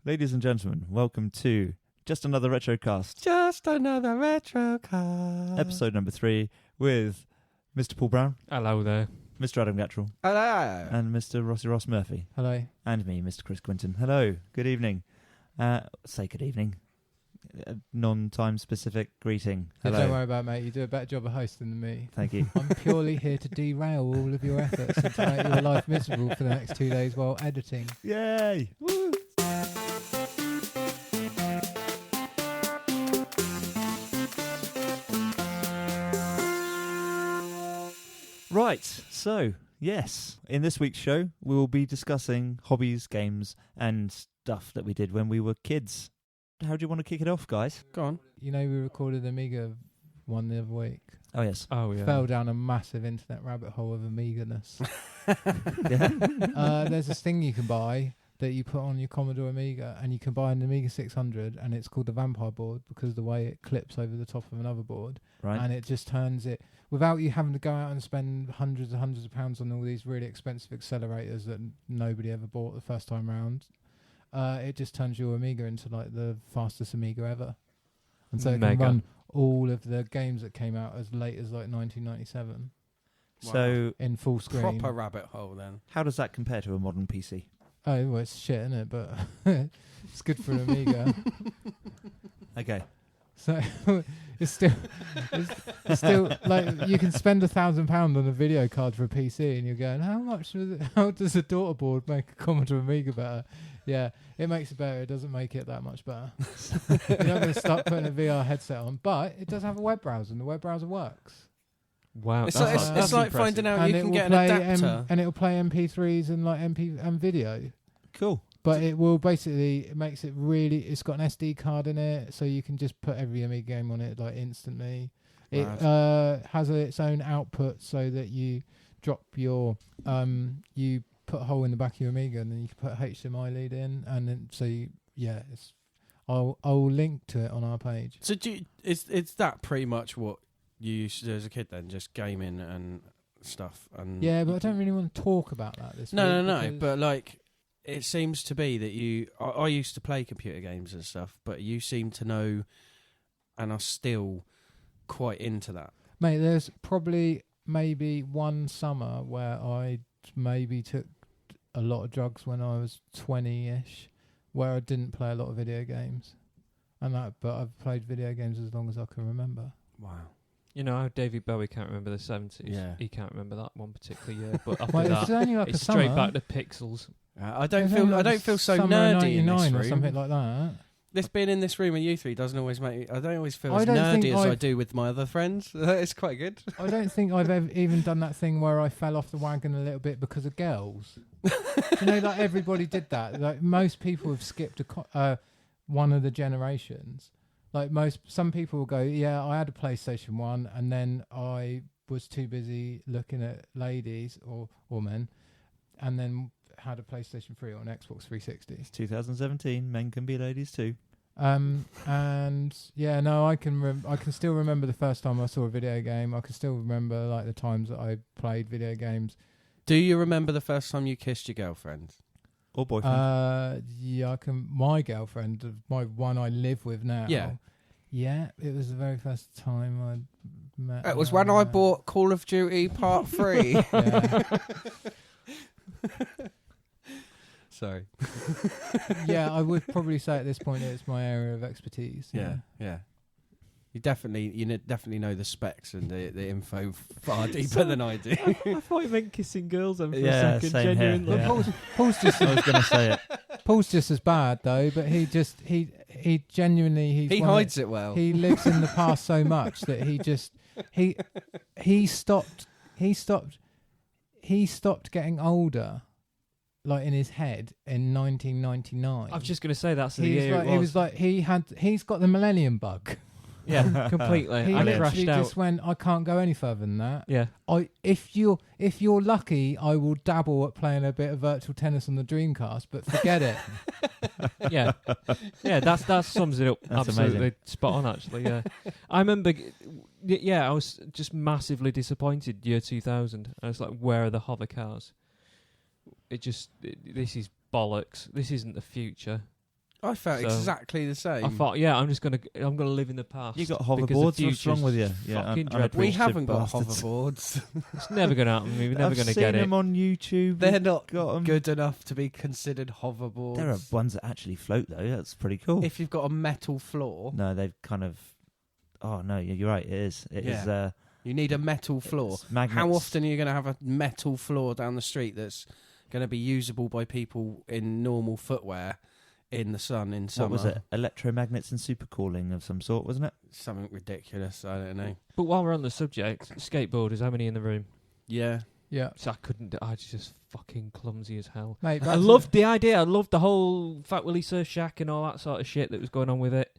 ladies and gentlemen, welcome to Just Another Retrocast. Just another Retrocast. Episode number 3 with Mr. Paul Brown. Hello there. Mr. Adam Gattrell. Hello. And Mr. Ross Murphy. Hello. And me, Mr. Chris Quinton. Hello. Good evening. Say good evening. Non-time specific greeting. Hello. Don't worry about it, mate. You do a better job of hosting than me. Thank you. I'm purely here to derail all of your efforts and to make your life miserable for the next 2 days while editing. Yay! Woo! Right, so, yes, in this week's show, we will be discussing hobbies, games, and stuff that we did when we were kids. How do you want to kick it off, guys? Go on. You know, we recorded Amiga one the other week. Oh, yes. Oh, yeah. Fell down a massive internet rabbit hole of Amiga-ness. Yeah. There's this thing you can buy that you put on your Commodore Amiga, and you can buy an Amiga 600, and it's called the Vapour board because of the way it clips over the top of another board. Right. And it just turns it, without you having to go out and spend hundreds and hundreds of pounds on all these really expensive accelerators that nobody ever bought the first time round. It just turns your Amiga into like the fastest Amiga ever. And so it can run all of the games that came out as late as like 1997. So, in full screen. Proper rabbit hole then. how does that compare to a modern PC? Oh, well, it's shit, isn't it? But it's good for an Amiga. Okay. So it's still like you can spend £1,000 on a video card for a PC, and you're going, how does a daughter board make a Commodore Amiga better? Yeah, it makes it better. It doesn't make it that much better. You're not going to start putting a VR headset on, but it does have a web browser, and the web browser works. Wow. It's that's like finding out and you it can will get an play adapter. and it will play MP3s and like and video. Cool. But it will basically, it makes it really, it's got an SD card in it, so you can just put every Amiga game on it like instantly. It has its own output so that you drop your, you put a hole in the back of your Amiga and then you can put a HDMI lead in, and then I'll link to it on our page. So is that pretty much what you used to do as a kid then, just gaming and stuff? And Yeah, but I don't really want to talk about that this week. No, but like, it seems to be that I used to play computer games and stuff, but you seem to know and are still quite into that. Mate, there's probably maybe one summer where I maybe took a lot of drugs when I was 20-ish, where I didn't play a lot of video games. But I've played video games as long as I can remember. Wow. You know how David Bowie can't remember the 70s? Yeah. He can't remember that one particular year, but after Well, that, it's only like it's a straight summer. back to Pixels. I don't feel so summer nerdy in this 99 room. or something like that. This being in this room with you three doesn't always make me. I don't always feel I as don't think nerdy as I I've- do with my other friends. It's quite good. I don't think I've ever even done that thing where I fell off the wagon a little bit because of girls. You know, like everybody did that. Like most people have skipped one of the generations. Like some people will go, yeah, I had a PlayStation 1 and then I was too busy looking at ladies or men, and then had a PlayStation 3 or an Xbox 360. It's 2017. Men can be ladies too. And yeah, no, I can still remember the first time I saw a video game. I can still remember like the times that I played video games. Do you remember the first time you kissed your girlfriend? Or boyfriend. Yeah, I can. My girlfriend, my one I live with now. Yeah, it was the very first time I met. It was when I bought Call of Duty Part 3. Yeah. Sorry. Yeah, I would probably say at this point it's my area of expertise. Yeah. You definitely know the specs and the info far deeper than I do. I thought you meant kissing girls then for Yeah, a second, same here, genuinely. yeah. Paul's just I was going to say it. Paul's just as bad though, but he genuinely He hides it well. He lives in the past so much that he stopped getting older, like in his head in 1999. I was just going to say that's the year He's got the millennium bug. Yeah, completely. He I literally crashed out. just went, I can't go any further than that. Yeah. If you're lucky, I will dabble at playing a bit of virtual tennis on the Dreamcast, but forget it. Yeah, that sums it up. That's absolutely amazing. spot on. Actually, yeah. I remember. Yeah, I was just massively disappointed. Year 2000. I was like, where are the hover cars? This is bollocks. This isn't the future. I felt So, exactly the same. I thought, yeah, I'm gonna live in the past. You got because the hoverboards? What's wrong future's with you? Yeah, fucking unappreciative dreadful. we haven't got bastards. hoverboards. It's never gonna happen. We're never I've gonna seen get it. them on YouTube. They're not got 'em. good enough to be considered hoverboards. There are ones that actually float though. That's pretty cool. If you've got a metal floor, No, they've kind of. Oh no, you're right. It is. It is. you need a metal floor. It's magnets. How often are you going to have a metal floor down the street that's going to be usable by people in normal footwear in the sun in summer? What was it? Electromagnets and supercooling of some sort, wasn't it? Something ridiculous. I don't know. But while we're on the subject, skateboarders, how many in the room? Yeah. Yeah, So I was just fucking clumsy as hell. mate. I loved the idea. I loved the whole Fat Willy Surf Shack and all that sort of shit that was going on with it.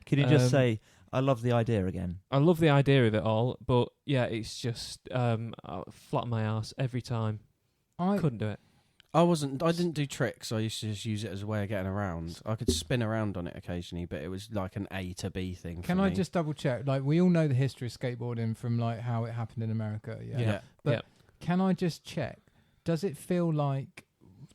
Can you just say, I love the idea again? I love the idea of it all, but yeah, it's just flat on my ass every time. I Couldn't do it. I didn't do tricks. I used to just use it as a way of getting around. I could spin around on it occasionally, but it was like an A to B thing. Can I just double check? Like, we all know the history of skateboarding from like how it happened in America. Yeah. Yeah. But can I just check? Does it feel like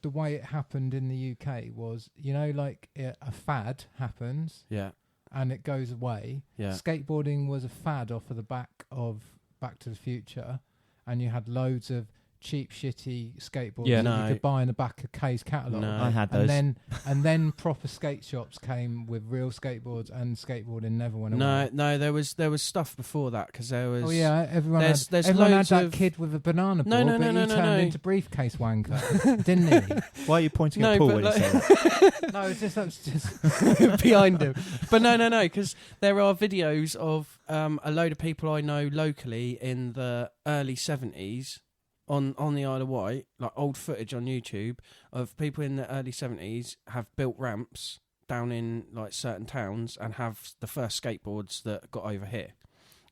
the way it happened in the UK was, like a fad happens Yeah. and it goes away? Yeah. Skateboarding was a fad off of the back of Back to the Future, and you had loads of cheap, shitty skateboards Yeah. that No. you could buy in the back of Kay's catalogue. No. I had those. And then proper skate shops came with real skateboards, and skateboarding never went away. No. There was stuff before that because there was. Oh yeah, everyone There's had loads that of- kid with a banana No, board, no, but no, he no, turned no. into briefcase wanker, didn't he? Why are you pointing No, at Paul but when you like- say that? No, it's just behind him. But no, because there are videos of a load of people I know locally in the early 70s on the Isle of Wight, like old footage on YouTube of people in the early 70s have built ramps down in like certain towns and have the first skateboards that got over here.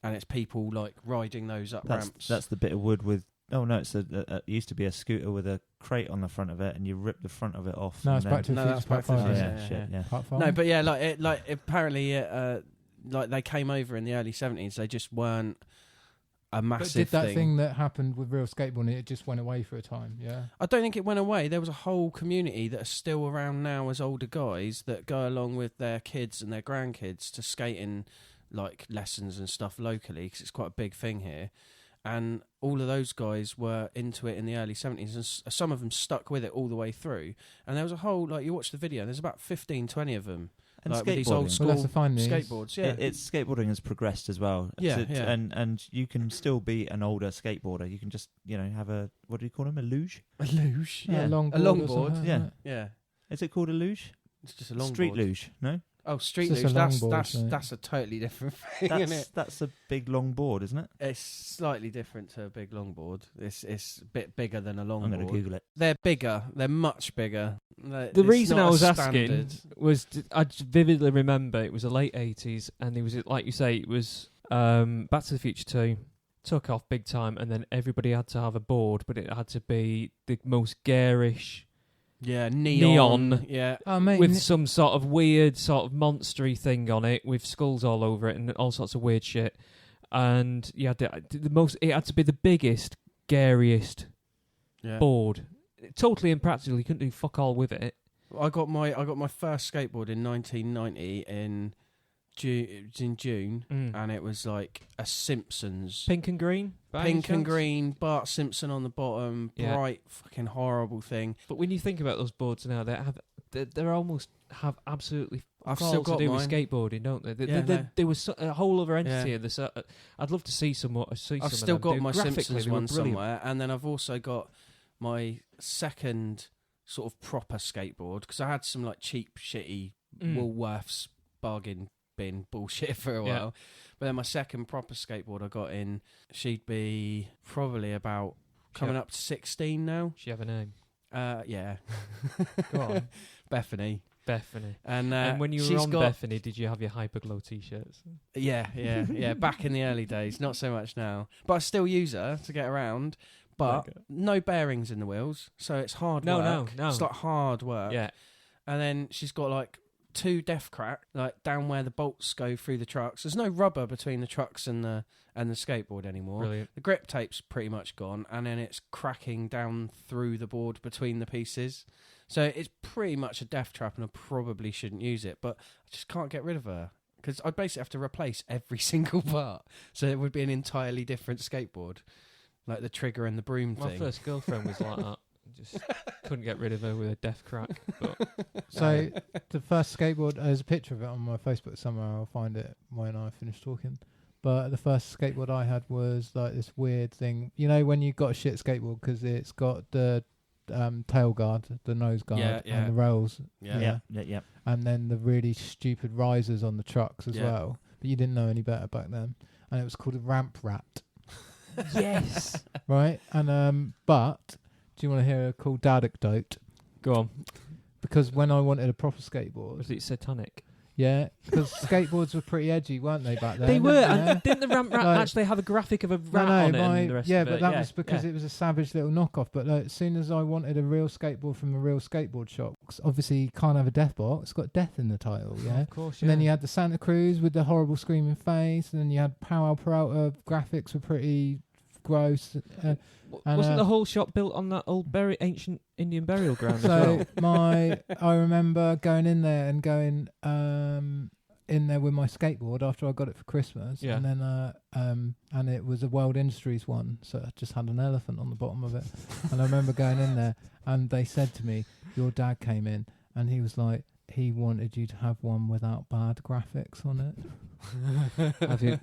And it's people like riding those up ramps. That's the bit of wood with. Oh no, it's it used to be a scooter with a crate on the front of it, and you rip the front of it off. no, and it's then- Back to the No, Future that's Part Back to the 5. Future. Yeah, Yeah, shit, yeah. Part 5. No, but yeah, like apparently, like they came over in the early 70s. They just weren't a But massive did that thing that happened with real skateboarding, it just went away for a time, yeah? I don't think it went away. There was a whole community that are still around now as older guys that go along with their kids and their grandkids to skating like lessons and stuff locally because it's quite a big thing here. And all of those guys were into it in the early 70s, and some of them stuck with it all the way through. And there was a whole, like, you watch the video, there's about 15, 20 of them. And like with these old skateboarding. school Well, that's the fine news. skateboards. Yeah, It's skateboarding has progressed as well. Yeah, yeah. And you can still be an older skateboarder. You can just have a, what do you call them, a luge? a luge. Yeah. A longboard. A longboard, or something, yeah. isn't it? Yeah, Is it called a luge? it's just a longboard. Street luge? No, Oh, street It's just luge. a longboard, mate. That's a totally different thing, isn't it? that's a big long board, isn't it? It's slightly different to a big longboard. It's a bit bigger than a longboard. I'm going to Google it. They're bigger. They're much bigger. The reason I was asking was I just vividly remember it was the late 80s, and it was, like you say, it was Back to the Future 2 took off big time, and then everybody had to have a board, but it had to be the most garish Yeah, neon. Yeah, Oh, mate. with some sort of weird sort of monstery thing on it with skulls all over it and all sorts of weird shit. And you had the most. It had to be the biggest, gariest yeah. board. Totally impractical. You couldn't do fuck all with it. I got my first skateboard in 1990 in June, and it was like a Simpsons. Pink and green. by any Pink and chance? green, Bart Simpson on the bottom, Yeah. bright, fucking horrible thing. But when you think about those boards now, they almost have absolutely I've all still to got do mine. with skateboarding, don't they? Yeah, no. There was a whole other entity Yeah. of this. I'd love to see some. I've some still of them. got They- my graphically, Simpsons they were one brilliant. somewhere, and then I've also got my second sort of proper skateboard because I had some like cheap, shitty Woolworths bargain bin bullshit for a Yeah. while. But then my second proper skateboard I got in, she'd be probably about coming up to 16 now. She have a name. Yeah. Go on. Bethany. Bethany. And when you were she's on got, Bethany, did you have your Hyperglow t-shirts? Yeah. Back in the early days, not so much now. But I still use her to get around. But Okay. no bearings in the wheels, so it's hard No, work. no. It's like hard work. Yeah. And then she's got like 2 def crack, like down where the bolts go through the trucks. There's no rubber between the trucks and the skateboard anymore. Brilliant. The grip tape's pretty much gone, and then it's cracking down through the board between the pieces. So it's pretty much a death trap, and I probably shouldn't use it, but I just can't get rid of her. Because I'd basically have to replace every single part. So it would be an entirely different skateboard. Like the trigger and the broom My thing. first girlfriend was like that. Just couldn't get rid of her with a death crack. But So the first skateboard, there's a picture of it on my Facebook somewhere. I'll find it when I finish talking. But the first skateboard I had was like this weird thing. You know when you got a shit skateboard because it's got the tail guard, the nose guard, and the rails. Yeah. And then the really stupid risers on the trucks as well. But you didn't know any better back then. And it was called a ramp rat. yes. Right? And but do you want to hear a cool dadecdote? Go on. Because when I wanted a proper skateboard, Was it satanic? yeah, because skateboards were pretty edgy, weren't they back then? They were. Yeah. And didn't the ramp rat Like- actually have a graphic of a rat No, on it and the rest yeah, of it? but that was because it was a savage little knockoff. But like, as soon as I wanted a real skateboard from a real skateboard shop, 'cause obviously you can't have a death box. It's got death in the title, yeah. Of course, And then you had the Santa Cruz with the horrible screaming face, and then you had Powell Peralta. Graphics were pretty gross. Wasn't the whole shop built on that old ancient Indian burial ground as So well? I remember going in there and going in there with my skateboard after I got it for Christmas, Yeah. and then and it was a World Industries one, so it just had an elephant on the bottom of it. And I remember going in there, and they said to me, "Your dad came in, and he was like, he wanted you to have one without bad graphics on it.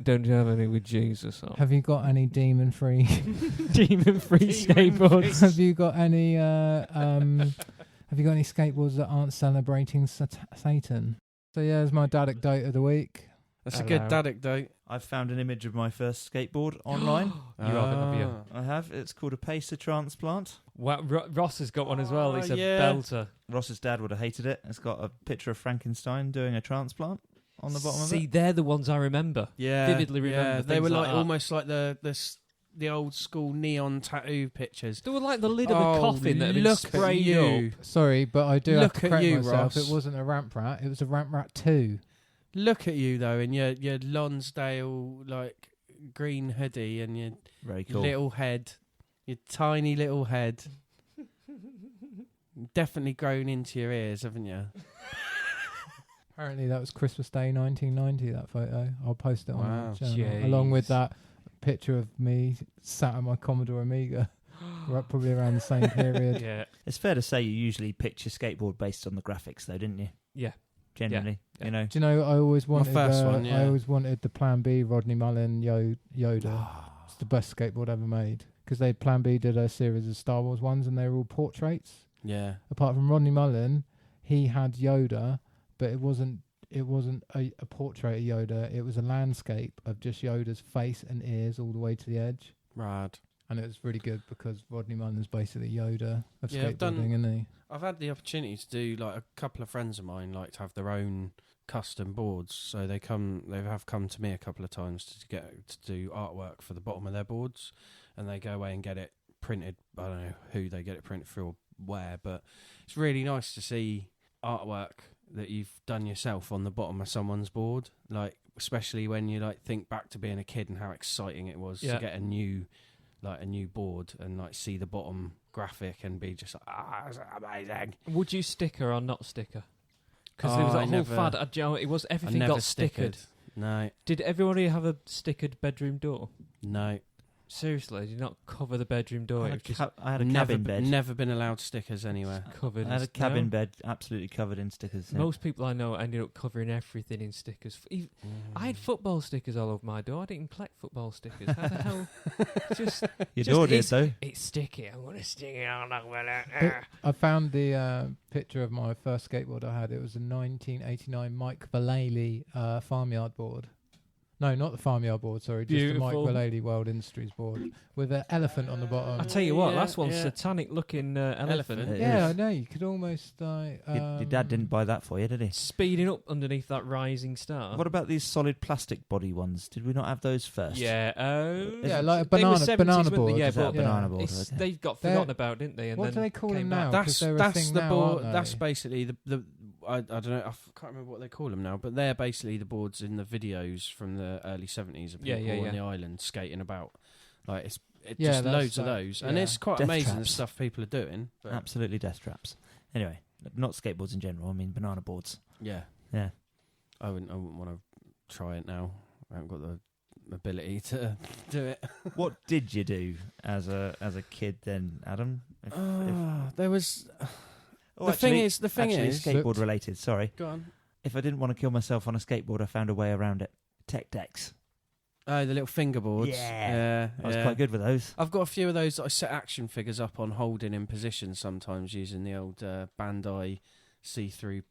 Don't you have any with Jesus on? Have you got any demon-free? Demon-free skateboards. Have you got any? Have you got any skateboards that aren't celebrating Satan? So yeah, it's my dadecdote of the week. That's a good dadecdote. I've found an image of my first skateboard online. You haven't, have you? I have. It's called a pacer transplant. Well, Ross has got one as well. It's a yeah. belter. Ross's dad would have hated it. It's got a picture of Frankenstein doing a transplant on the bottom of it. See, they're the ones I remember. Yeah, Vividly remember Yeah, they things were like like that. almost like the old school neon tattoo pictures. They were like the lid of a coffin that had been look sprayed at you. up. Sorry, but I do have Look to at correct you, myself. Ross. It wasn't a ramp rat. It was a ramp rat 2. Look at you though, in your Lonsdale like green hoodie and your Very cool. little head, your tiny little head. Definitely grown into your ears, haven't you? Apparently that was Christmas Day 1990, that photo. I'll post it on Wow. the channel, along with that picture of me sat on my Commodore Amiga, probably around the same period. Yeah. It's fair to say you usually picked your skateboard based on the graphics, though, didn't you? Yeah. Generally, Yeah. you know. Do you know, I always wanted first one, yeah. I always wanted the Plan B Rodney Mullen Yoda. It's the best skateboard ever made. Because Plan B did a series of Star Wars ones, and they were all portraits. Yeah. Apart from Rodney Mullen, he had Yoda, but it wasn't a portrait of Yoda. It was a landscape of just Yoda's face and ears all the way to the edge. Rad. And it was really good because Rodney Mullen's basically Yoda of Yeah, I've done- skateboarding, isn't he? I've had the opportunity to do like a couple of friends of mine like to have their own custom boards. So they have come to me a couple of times to do artwork for the bottom of their boards, and they go away and get it printed. I don't know who they get it printed for or where, but it's really nice to see artwork that you've done yourself on the bottom of someone's board. Like especially when you like think back to being a kid and how exciting it was to get a new board and like see the bottom graphic and be just like, that's amazing. Would you sticker or not sticker? Because there was a whole fad. It was everything I never got stickered. No. Did everybody have a stickered bedroom door? No. Seriously, did you not cover the bedroom door? I It had, was just I had a cabin bed. Never been allowed stickers anywhere. covered. I had a in cabin no. bed absolutely covered in stickers. yeah. Most people I know ended up covering everything in stickers. I had football stickers all over my door. I didn't collect football stickers. How the hell? Your door did, though. It's sticky. I'm going to stick it on. I found the picture of my first skateboard I had. It was a 1989 Mike Vallely farmyard board. No, not the farmyard board, sorry. Just the Mike Beautiful. Vallely World Industries board with an elephant on the bottom. I tell you what, Yeah, that's one yeah. satanic looking elephant. Elephant. It Yeah, I is. know. You could almost Your dad didn't buy that for you, did he? Speeding up underneath that rising star. What about these solid plastic body ones? Did we not have those first? Yeah, Yeah, like a they were banana 70s, banana weren't they? board. Yeah, Is that a but banana board? it's, Okay. they got They're- forgotten about, didn't they? And What then do they call them came now? back. 'Cause they're a thing the now, board. aren't That's they? basically the I don't know. Can't remember what they call them now, but they're basically the boards in the videos from the early 70s of Yeah, people yeah, on yeah. the island skating about. Like Yeah, just that's loads of like- those, and yeah. it's quite Death amazing the traps. stuff people are doing. But Absolutely death traps. Anyway, not skateboards in general. I mean banana boards. Yeah. Yeah. I wouldn't want to try it now. I haven't got the ability to do it. What did you do as a kid then, Adam? There was. Oh, the actually, thing is, skateboard related. Sorry. Go on. If I didn't want to kill myself on a skateboard, I found a way around it. Tech decks. Oh, the little fingerboards. Yeah. I was quite good with those. I've got a few of those that I set action figures up on holding in position sometimes using the old Bandai see-through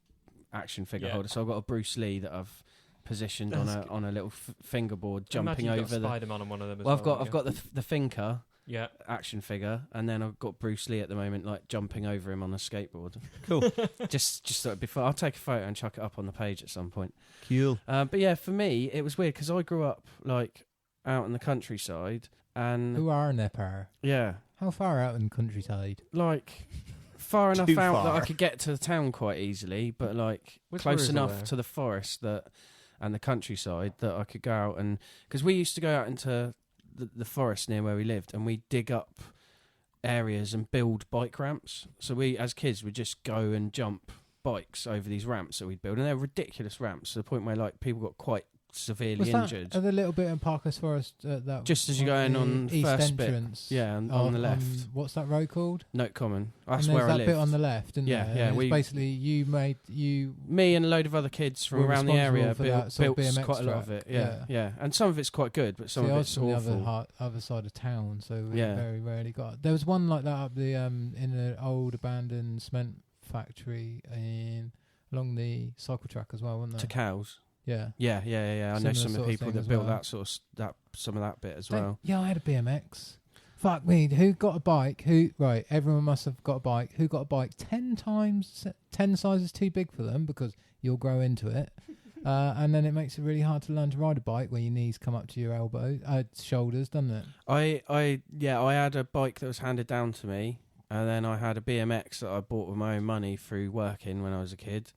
action figure holder. So I've got a Bruce Lee that I've positioned on a little fingerboard jumping over the Spider-Man on one of them as well. I've got the Finker Yeah. action figure, and then I've got Bruce Lee at the moment, like jumping over him on a skateboard. Cool. just thought before I'll take a photo and chuck it up on the page at some point. Cool. But yeah, for me it was weird because I grew up like out in the countryside, and Who are in their power? yeah, How far out in the countryside? like far enough Too out that far. I could get to the town quite easily, but like Which close rural enough there? to the forest and the countryside that I could go out, and because we used to go out into the forest near where we lived, and we dig up areas and build bike ramps. So we, as kids, would just go and jump bikes over these ramps that we'd build, and they're ridiculous ramps to the point where like people got quite severely Was injured. that a little bit in Parker's Forest? That Just as you go in on the east first bit. entrance. Yeah, on the left. What's that road called? Note Common. That's and where I there's that lived. bit on the left, isn't Yeah, there? yeah, And we- it's basically Me and a load of other kids from Were around the area responsible for that sort of built BMX quite a lot of track. it. Yeah. And some of it's quite good, but some See, I of was it's from the awful. other side of town, so we Yeah. very rarely got. There was one like that up the in an old abandoned cement factory along the cycle track as well, wasn't To there? cows. Yeah. Yeah. I know Similar some of sort the of people thing that as built well. that sort of some of that bit as well. Yeah, I had a BMX. Fuck me. Who got a bike? Right, everyone must have got a bike. Who got a bike 10 sizes too big for them because you'll grow into it. And then it makes it really hard to learn to ride a bike where your knees come up to your shoulders, doesn't it? I had a bike that was handed down to me, and then I had a BMX that I bought with my own money through working when I was a kid,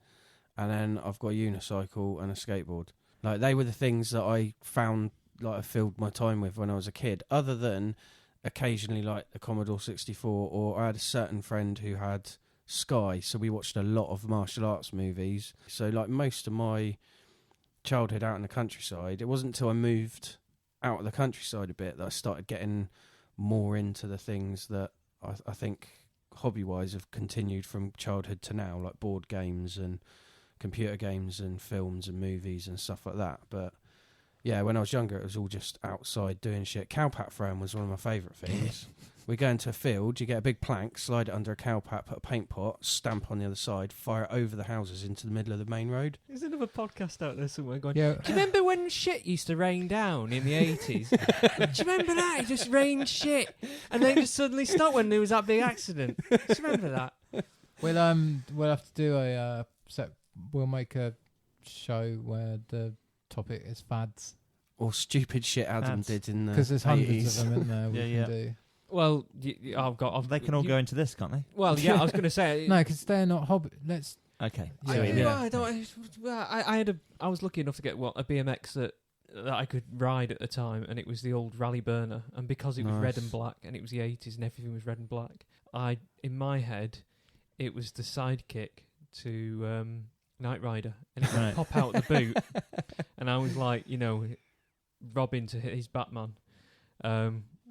and then I've got a unicycle and a skateboard. Like they were the things that I found like I filled my time with when I was a kid, other than occasionally like the Commodore 64, or I had a certain friend who had Sky, so we watched a lot of martial arts movies. So like most of my childhood out in the countryside, it wasn't until I moved out of the countryside a bit that I started getting more into the things that I think hobby-wise have continued from childhood to now, like board games and computer games and films and movies and stuff like that. But yeah, when I was younger, it was all just outside doing shit. Cowpat throwing was one of my favourite things. We go into a field, you get a big plank, slide it under a cowpat, put a paint pot, stamp on the other side, fire it over the houses into the middle of the main road. There's another podcast out there somewhere going, Yeah. do you remember when shit used to rain down in the 80s? Do you remember that? It just rained shit. And then it just suddenly stopped when there was that big accident. Do you remember that? We'll have to do a set. We'll make a show where the topic is fads Or stupid shit Adam Fads. did in the because there's hundreds 80s. of them, isn't there? We Yeah, can do. Well, They can all go into this, can't they? Well, yeah, I was going to say. No, because they're not hobby. Let's. Okay. Yeah. So, I was lucky enough to get a BMX that I could ride at the time, and it was the old Rally Burner. And because it was red Nice. and black, and it was the 80s, and everything was red and black, in my head, it was the sidekick to Knight Rider, and it would Right. pop out the boot, and I was like, Robin to hit his Batman.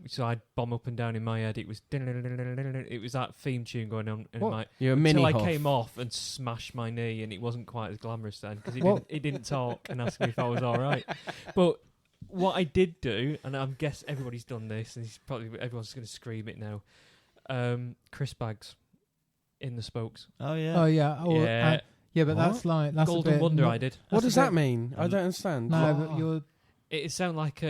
So I'd bomb up and down in my head. It was that theme tune going on in What? my. You're a mini Until I Hoff. came off and smashed my knee, and it wasn't quite as glamorous then because What? he didn't talk and ask me if I was all right. But what I did do, and I guess everybody's done this, and everyone's going to scream it now. Crisp bags in the spokes. Oh yeah. Oh yeah. Yeah. Yeah, but What? that's like that's Golden a bit Wonder, not- I did. What that's does a that bit- mean? I don't understand. No, Oh. but you're It sound like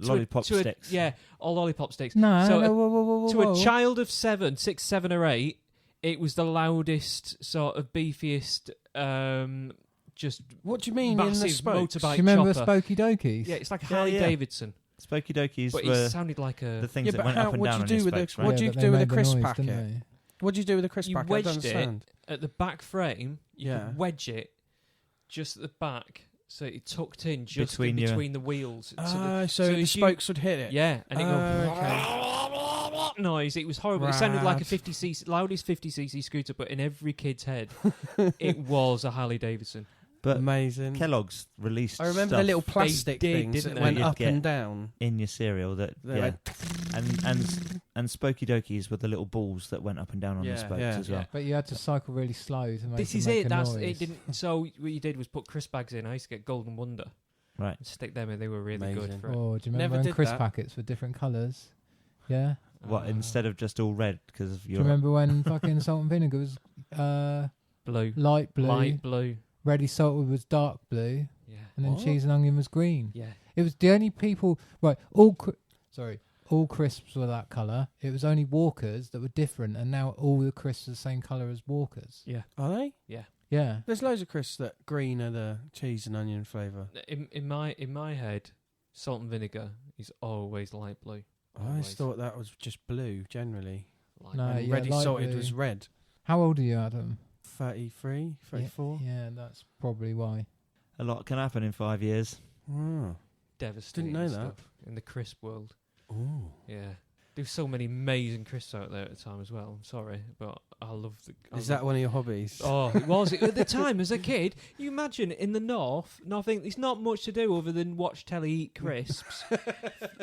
Lollipop sticks. Yeah, or lollipop sticks. no. So whoa, to a child of 6, 7, or 8, it was the loudest, sort of beefiest, just What do you mean in the massive spokes? motorbike Do you remember chopper. Spokey Dokies? Yeah, it's like a Yeah, Harley yeah. Davidson, Spokey Dokies but were it sounded like the a. things Yeah, that but went up and what'd down you on do your with the- spokes, what right? do you but do they with a made the crisp noise, packet? didn't they? What do you do with a crisp You packet? I don't wedged it understand. at the back frame. You Yeah. could wedge it just at the back, so it tucked in just Between between the wheels. So the if you- spokes would hit it. Yeah, and it Okay. what noise? It was horrible. It sounded like a Rad. 50cc, loudest 50cc scooter, but in every kid's head, it was a Harley Davidson. But Amazing. Kellogg's released I remember stuff the little plastic They did, things didn't that they? went You'd up get and down. in your cereal that They're yeah, like, and Spokey Dokies were the little balls that went up and down on the Yeah, spokes yeah. as well. But you had to cycle really slow to make This it is make it. a That's noise. it. Didn't. So what you did was put crisp bags in. I used to get Golden Wonder Right. and stick them in. They were really Amazing. good for it. Oh, do you Never remember when did crisp that. packets were different colours? Yeah. What instead of just all red because of Do you your remember when fucking salt and vinegar was blue, light blue, light blue. ready salted was dark blue, Yeah, and then What? cheese and onion was green? yeah. It was the only people. Right, all crisps were that colour. It was only Walkers that were different, and now all the crisps are the same colour as Walkers. Yeah. are they? Yeah. There's loads of crisps that green are the cheese and onion flavour. In my head, salt and vinegar is always light blue. I always thought that was just blue generally. Light No, And yeah, ready light salted blue. was red. How old are you, Adam? 33, 34. Yeah, that's probably why. a lot can happen in 5 years. Oh. Devastating Didn't know stuff in the crisp world. Ooh. Yeah. There's so many amazing crisps out there at the time as well. I'm sorry, but I love the. Is that one of your hobbies? Oh, it was. At the time, as a kid, you imagine in the north, nothing. There's not much to do other than watch telly, eat crisps,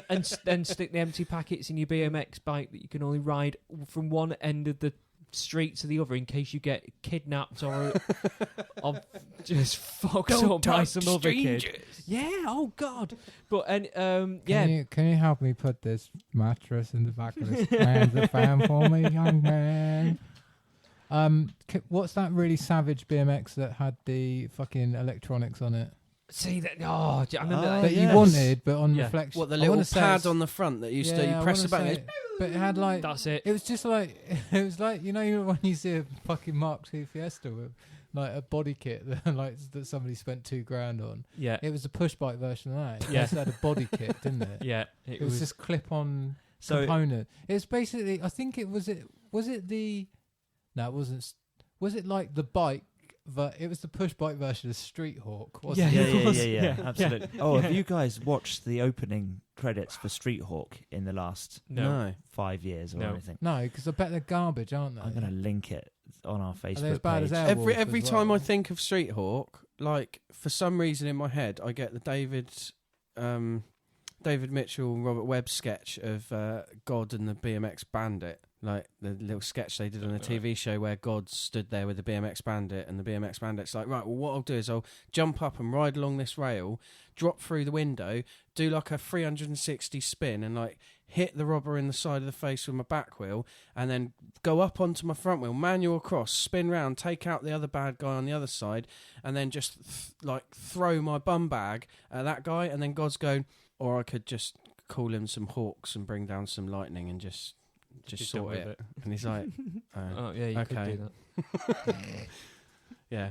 and then stick the empty packets in your BMX bike that you can only ride from one end of the street to the other in case you get kidnapped or just fucked up by some other kid. Yeah. Oh God. But yeah. Can you help me put this mattress in the back of this transit van for me, young man? What's that really savage BMX that had the fucking electronics on it? See that? Oh, I remember Oh, that. That yes. you wanted, but on Yeah. reflection. What, the I little wanna say pad it's- on the front that used to, Yeah, you I press the wanna button, say- but it had like, That's it. it was just like, it was like, you know when you see a fucking Mark II Fiesta with like a body kit that like that somebody spent $2,000 on. Yeah. It was a push bike version of that. It Yeah. just had a body kit, didn't it? Yeah. It was just clip-on So component. It's basically, I think it was the, no, it wasn't. Was it like the bike? It was the push bike version of Street Hawk. Wasn't yeah, it? it was. yeah, Yeah. absolutely. Yeah. Oh, Yeah. have you guys watched the opening credits for Street Hawk in the last No. 5 years or No. anything? No, because I bet they're garbage, aren't they? I'm going to link it on our Facebook Are they as bad page. as Airwolf Every as time well? I think of Street Hawk, like for some reason in my head, I get the David Mitchell and Robert Webb sketch of God and the BMX Bandit, like the little sketch they did on a TV show where God stood there with the BMX Bandit, and the BMX Bandit's like, right, well, what I'll do is I'll jump up and ride along this rail, drop through the window, do like a 360 spin, and like hit the robber in the side of the face with my back wheel, and then go up onto my front wheel, manual across, spin round, take out the other bad guy on the other side, and then just throw my bum bag at that guy, and then God's going, or I could just call him some hawks and bring down some lightning and just sort done with it. And he's like, Oh yeah, you Okay. could do that. yeah.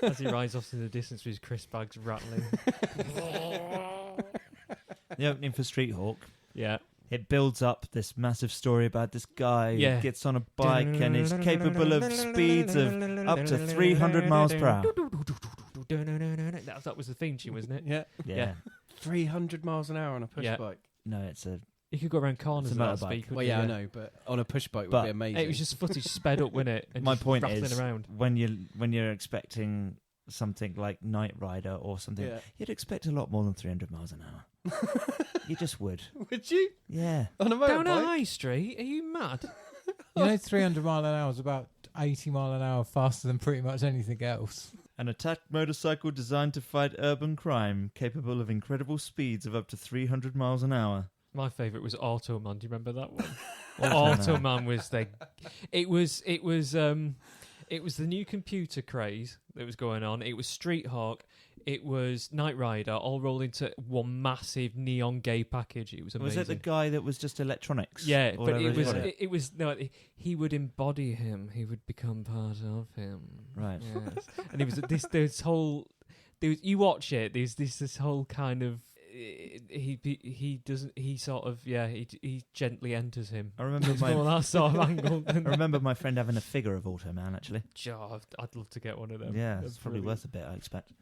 As he rides off to the distance with his crisp bags rattling. The opening for Street Hawk, Yeah. it builds up this massive story about this guy Yeah. who gets on a bike and is capable of speeds of up to 300 miles per hour. That was the theme tune, wasn't it? Yeah. Yeah. 300 miles an hour on a push Yeah. bike. No, it's a... You could go around corners It's with a that motorbike. speed. couldn't Well, you? yeah, I know, but on a push bike would But be amazing. It was just footage sped up, wasn't it? And My just point rattling is, around. when you're expecting something like Knight Rider or something, Yeah. you'd expect a lot more than 300 miles an hour. You just would. Would you? Yeah. On a Down a motorbike? high street? Are you mad? You know, 300 mile an hour is about 80 mile an hour faster than pretty much anything else. An attack motorcycle designed to fight urban crime, capable of incredible speeds of up to 300 miles an hour. My favourite was Automan. Do you remember that one? Automan. Automan was the. It was the new computer craze that was going on. It was Street Hawk. It was Knight Rider, all rolled into one massive neon gay package. It was amazing. Was it the guy that was just electronics? Yeah, Or but whatever it they was. call It was no. He would embody him. He would become part of him. Right. Yes. And it was this whole. You watch it. There's this whole kind of. He doesn't. He sort of He gently enters him. I remember It's more that sort of angle. I remember my friend having a figure of Automan, actually. I'd love to get one of them. Yeah, That's it's probably brilliant. worth a bit, I expect.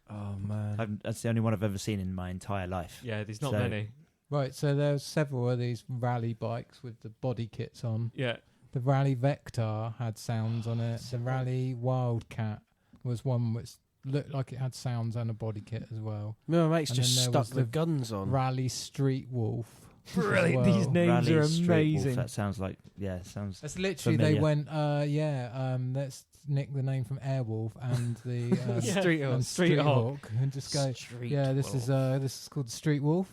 Oh, man. That's the only one I've ever seen in my entire life. Yeah, there's not So- many. Right, so there's several of these rally bikes with the body kits on. Yeah. The Rally Vector had sounds on it. The Rally Wildcat was one which looked like it had sounds and a body kit as well. My mate's And just then there stuck was the the guns on. Rally Street Wolf. Brilliant. Well. These names Rally are Street Wolf, amazing. that sounds like sounds. That's literally familiar. they went. Let's nick the name from Airwolf and the Yeah. Street and Hawk. Street Hawk and just go. Street This Wolf. is called the Street Wolf.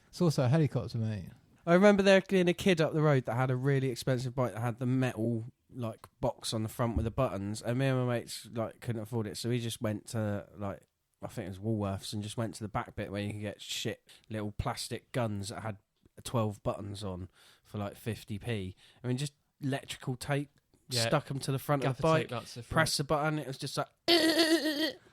It's also a helicopter, mate. I remember there being a kid up the road that had a really expensive bike that had the metal like box on the front with the buttons, and me and my mates like couldn't afford it, so we just went to like I think it was Woolworths and just went to the back bit where you could get shit little plastic guns that had 12 buttons on for like 50p. I mean, just electrical tape, stuck them to the front of the bike, press the button, it was just like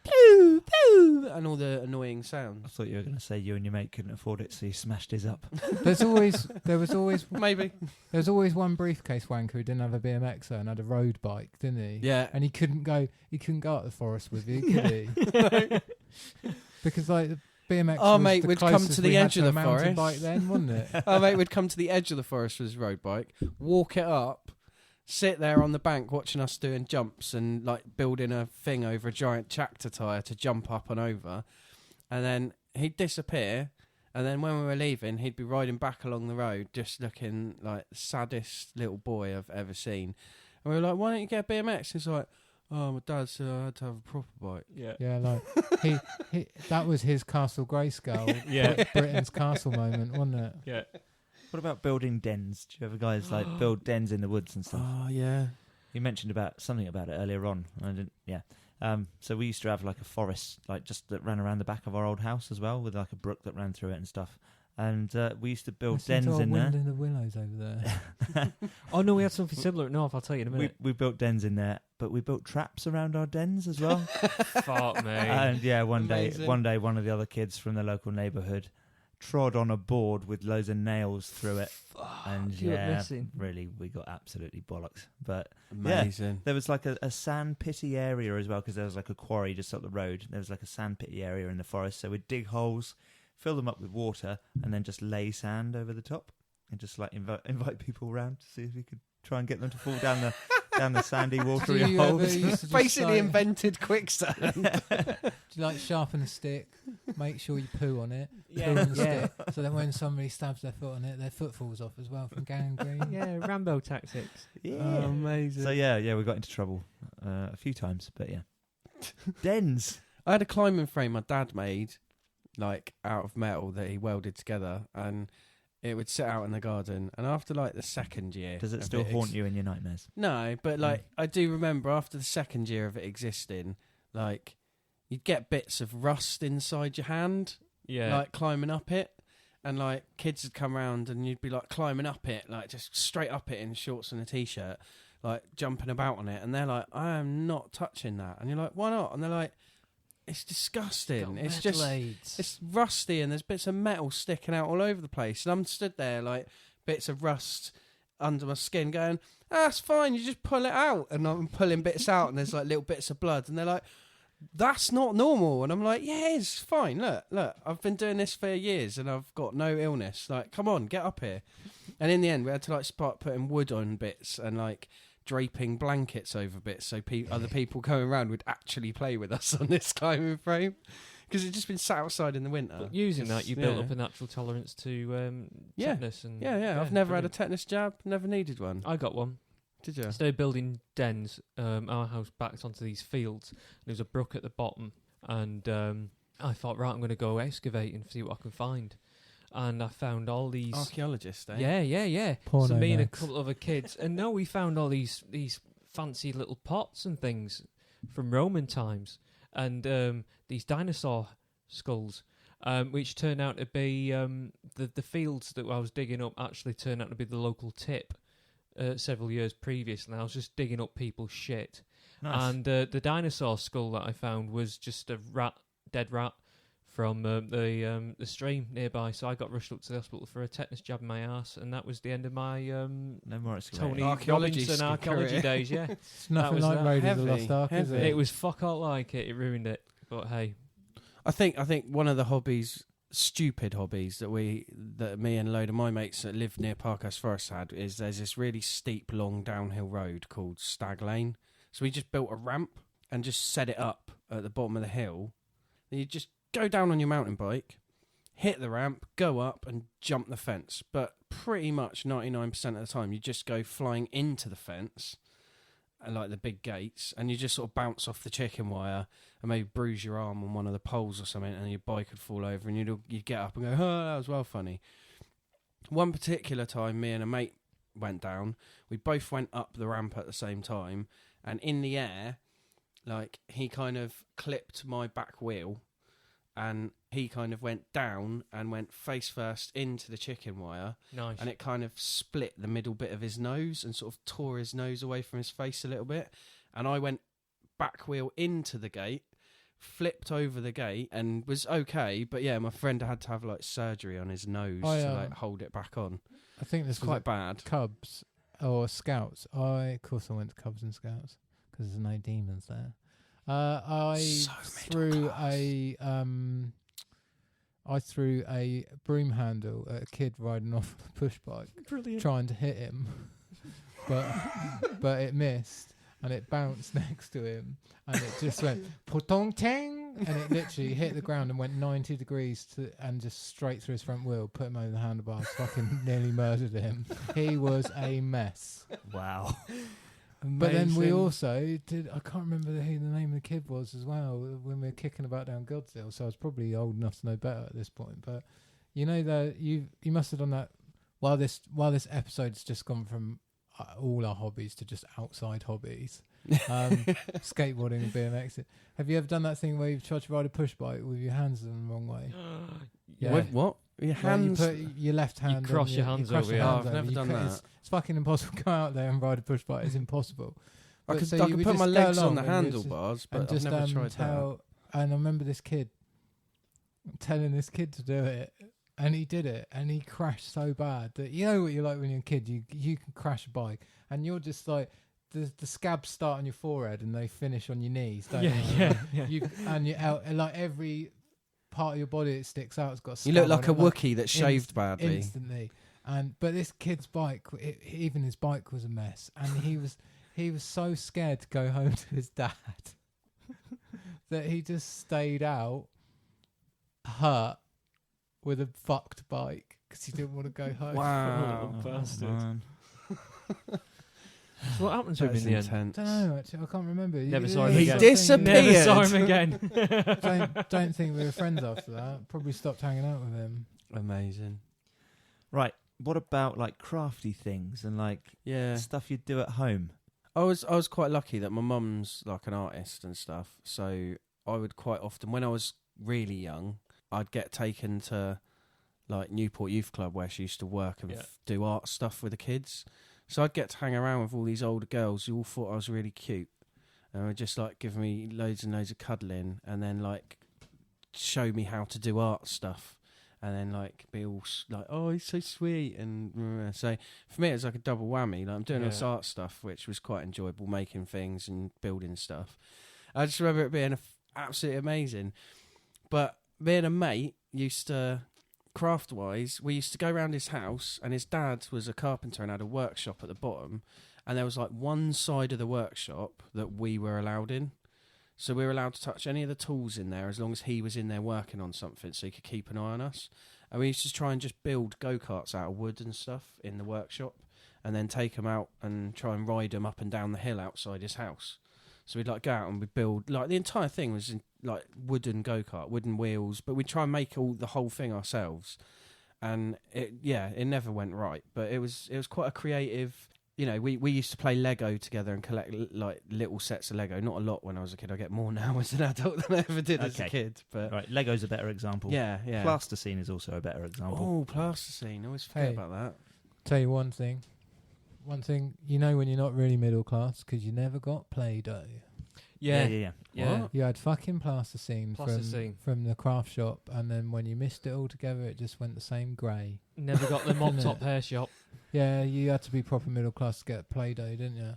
pew, pew, and all the annoying I sounds. thought you were going to say you and your mate couldn't afford it, so you smashed his up. There was always Maybe. one briefcase wanker who didn't have a BMXer and had a road bike, didn't he? Yeah. And he couldn't go up the forest with you, could he? Because like the BMX Oh, was mate, the we'd come closest to the we had edge of a the mountain forest. bike then, wasn't it? Our mate would come to the edge of the forest with his road bike, walk it up, sit there on the bank watching us doing jumps and like building a thing over a giant tractor tyre to jump up and over. And then he'd disappear. And then when we were leaving, he'd be riding back along the road just looking like the saddest little boy I've ever seen. And we were like, why don't you get a BMX? He's like, oh, my dad said I had to have a proper bike. Yeah. Yeah, like he that was his Castle Grayskull, Yeah. Britain's castle moment, wasn't it? Yeah. What about building dens? Do you ever guys like build dens in the woods and stuff? Oh, yeah. You mentioned something about it earlier on. I didn't. Yeah. So we used to have like a forest, like just that ran around the back of our old house as well, with like a brook that ran through it and stuff. And we used to build Listen to dens our in wind there. in the willows over there. Oh no, we had something similar at North. I'll tell you in a minute. We built dens in there, but we built traps around our dens as well. Fuck me. And yeah, one Amazing. day, one of the other kids from the local neighbourhood trod on a board with loads of nails through it, and you were yeah, missing. really, we got absolutely bollocks. But Amazing. there was like a sand pitty area as well, because there was like a quarry just up the road. There was like a sand pitty area in the forest, so we'd dig holes, fill them up with water, and then just lay sand over the top, and just like invite people around to see if we could try and get them to fall down the sandy, watery Do you ever holes. used to just Basically like, invented quicksand. do you like sharpen a stick, make sure you poo on it, Yeah. poo on the Yeah. stick, so that when somebody stabs their foot on it, their foot falls off as well from gangrene. Yeah, Rambo tactics. Yeah. Oh, amazing. So yeah, we got into trouble a few times, but yeah. Dens. I had a climbing frame my dad made, like out of metal that he welded together, and it would sit out in the garden. And after like the second year, Does it of still haunt you in your nightmares? No, but like I do remember after the second year of it existing, like you'd get bits of rust inside your hand, Yeah. like climbing up it. And like kids would come round and you'd be like climbing up it, like just straight up it in shorts and a t-shirt, like jumping about on it. And they're like, I am not touching that. And you're like, why not? And they're like, it's disgusting. It's just, it's rusty and there's bits of metal sticking out all over the place. And I'm stood there like bits of rust under my skin going, that's fine, you just pull it out. And I'm pulling bits out and there's like little bits of blood. And they're like, that's not normal. And I'm like, yeah, it's fine. Look, I've been doing this for years and I've got no illness. Like, come on, get up here. And in the end, we had to like start putting wood on bits and like draping blankets over bits so other people coming around would actually play with us on this climbing frame. Because it's just been sat outside in the winter. But using that, you built yeah. up a natural tolerance to Yeah. tetanus. And Yeah. I've never had a brilliant. tetanus jab, never needed one. I got one. Did you? I started building dens. Our house backed onto these fields. There was a brook at the bottom, and I thought, right, I'm going to go excavating, see what I can find. And I found all these. Archaeologist, eh? Yeah. Porno So me and a mags. couple of other kids, and no, we found all these fancy little pots and things from Roman times, and these dinosaur skulls, which turned out to be the fields that I was digging up actually turned out to be the local tip. Several years previously, I was just digging up people's shit, Nice. and the dinosaur skull that I found was just a dead rat from the stream nearby. So I got rushed up to the hospital for a tetanus jab in my ass, and that was the end of my No more excavating. Tony Archaeology Robinson archaeology career. days. Yeah, It's nothing was like that. Raiders of the Heavy, Lost Ark, is heavy. it? it was fuck all like it. It ruined it, but hey, I think one of the hobbies stupid hobbies that me and a load of my mates that live near Parkhurst Forest had is there's this really steep, long downhill road called Stag Lane. So we just built a ramp and just set it up at the bottom of the hill. Then you just go down on your mountain bike, hit the ramp, go up and jump the fence. But pretty much 99% of the time you just go flying into the fence, like the big gates, and you just sort of bounce off the chicken wire and maybe bruise your arm on one of the poles or something, and your bike would fall over, and you'd get up and go, oh, that was well funny. One particular time, me and a mate went down. We both went up the ramp at the same time, and in the air, like, he kind of clipped my back wheel, and he kind of went down and went face first into the chicken wire. Nice. And it kind of split the middle bit of his nose and sort of tore his nose away from his face a little bit. And I went back wheel into the gate, flipped over the gate, and was okay. But yeah, my friend had to have like surgery on his nose to like hold it back on. I think this was quite bad. Cubs or Scouts. Of course I went to Cubs and Scouts because there's no demons there. I threw a broom handle at a kid riding off a push bike, trying to hit him, but it missed and it bounced next to him and it just went potong tang and it literally hit the ground and went 90 degrees and just straight through his front wheel, put him over the handlebars, fucking nearly murdered him. He was a mess. Wow. But then we also did, I can't remember who the name of the kid was as well, when we were kicking about down Godshill, so I was probably old enough to know better at this point. But you know that you must have done that while this episode's just gone from all our hobbies to just outside hobbies. Skateboarding and BMX. Have you ever done that thing where you've tried to ride a push bike with your hands in the wrong way? Yeah. What? Your hands? You put your left hand. You cross your hands over. I've never done that. It's fucking impossible. Go out there and ride a push bike. It's impossible. I could put my legs on the handlebars, but I've never tried that. And I remember this kid telling this kid to do it, and he did it, and he crashed so bad that you know what you're like when you're a kid. You can crash a bike, and you're just like the scabs start on your forehead and they finish on your knees. Don't Yeah. And you're out, and like every part of your body that sticks out has got a scab. You look like a Wookiee Wookiee that's shaved badly instantly. But this kid's bike, even his bike was a mess, and he was so scared to go home to his dad that he just stayed out, hurt, with a fucked bike because he didn't want to go home. Wow, bastard! So what happened to him in the end? I don't know. Actually, I can't remember. Never saw him again. He disappeared. Never saw him again. Don't think we were friends after that. Probably stopped hanging out with him. Amazing. Right. What about like crafty things and like stuff you'd do at home? I was quite lucky that my mum's like an artist and stuff, so I would quite often, when I was really young, I'd get taken to like Newport Youth Club where she used to work and do art stuff with the kids. So I'd get to hang around with all these older girls who all thought I was really cute, and would just like give me loads and loads of cuddling, and then like show me how to do art stuff, and then like be all like, "Oh, he's so sweet," and so for me it was like a double whammy. Like I'm doing this art stuff, which was quite enjoyable, making things and building stuff. I just remember it being absolutely amazing. But me and a mate used to, craft-wise, we used to go around his house, and his dad was a carpenter and had a workshop at the bottom, and there was like one side of the workshop that we were allowed in. So we were allowed to touch any of the tools in there as long as he was in there working on something, so he could keep an eye on us. And we used to try and just build go-karts out of wood and stuff in the workshop, and then take them out and try and ride them up and down the hill outside his house. So we'd like go out and we'd build, like the entire thing was in like wooden go-kart, wooden wheels, but we'd try and make the whole thing ourselves. And it never went right, but it was quite a creative. You know, we used to play Lego together and collect like little sets of Lego. Not a lot when I was a kid. I get more now as an adult than I ever did as a kid. But right, Lego's a better example. Yeah. Plasticine is also a better example. Oh, plasticine! I always forget about that. Tell you one thing, you know when you're not really middle class because you never got Play-Doh. Yeah. What? You had fucking plasticine from the craft shop, and then when you mixed it all together, it just went the same grey. Never got the mop top hair shop. Yeah, you had to be proper middle class to get Play-Doh, didn't you?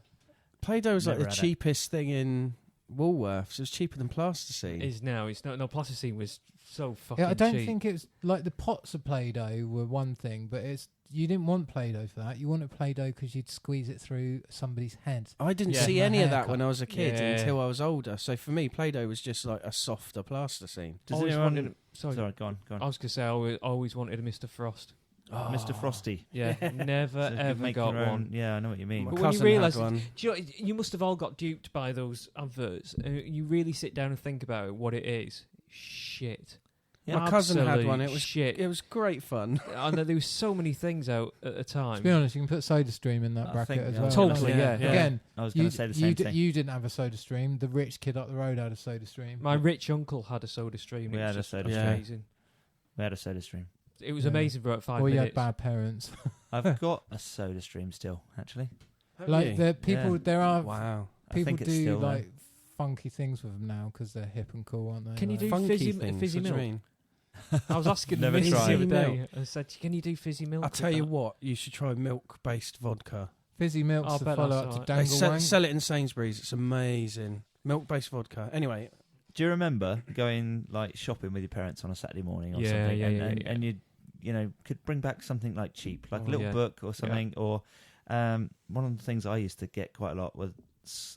Play-Doh was like the cheapest thing in Woolworths. It was cheaper than plasticine. Is now. It's not. No, plasticine was so fucking Yeah, I don't cheap. think it's like the pots of Play-Doh were one thing, but you didn't want Play-Doh for that. You wanted Play-Doh because you'd squeeze it through somebody's head. I didn't Yeah. see My any of that haircut. when I was a kid Yeah. until I was older. So for me, Play-Doh was just like a softer plasticine. Does Always anyone... wanted- Sorry. go on. I was gonna say I always wanted a Mr. Frost. Mr. Frosty. Yeah, never So you could ever make got your own- one. Yeah, I know what you mean. My But when you cousin had realise, one. do you know, you must have all got duped by those adverts. You really sit down and think about it, what it is. Shit. My cousin had Absolute one. It was shit. It was great fun. I know there was so many things out at the To time. be honest, you can put SodaStream in that I bracket think- as yeah, well. Totally, yeah. Again, I was going to say the same thing. you didn't have a SodaStream. The rich kid up the road had a SodaStream. My rich uncle had a soda stream. We It had was a just SodaStream. amazing. We had a SodaStream. It was Yeah. amazing for about 5 Or you minutes. had bad parents. I've got a SodaStream still, actually. Like the people, Yeah. there are Wow. I people think it's do still there. like funky things with them now because they're hip and cool, aren't they? Can you Like- do Funky fizzy things. fizzy what do you milk? mean? I was asking Never Missy tried. the other day. Milk. I said, "Can you do fizzy milk?" I'll with tell you that?" what. You should try milk-based vodka. Fizzy Milk's I'll the bet follow that's up to alright. They Dangle Wank. sell it in Sainsbury's. It's amazing. Milk-based vodka. Anyway, Do you remember going like shopping with your parents on a Saturday morning or Yeah, something? yeah, and, yeah. and you know, could bring back something like cheap, like Oh, a little yeah. book or something. Or one of the things I used to get quite a lot was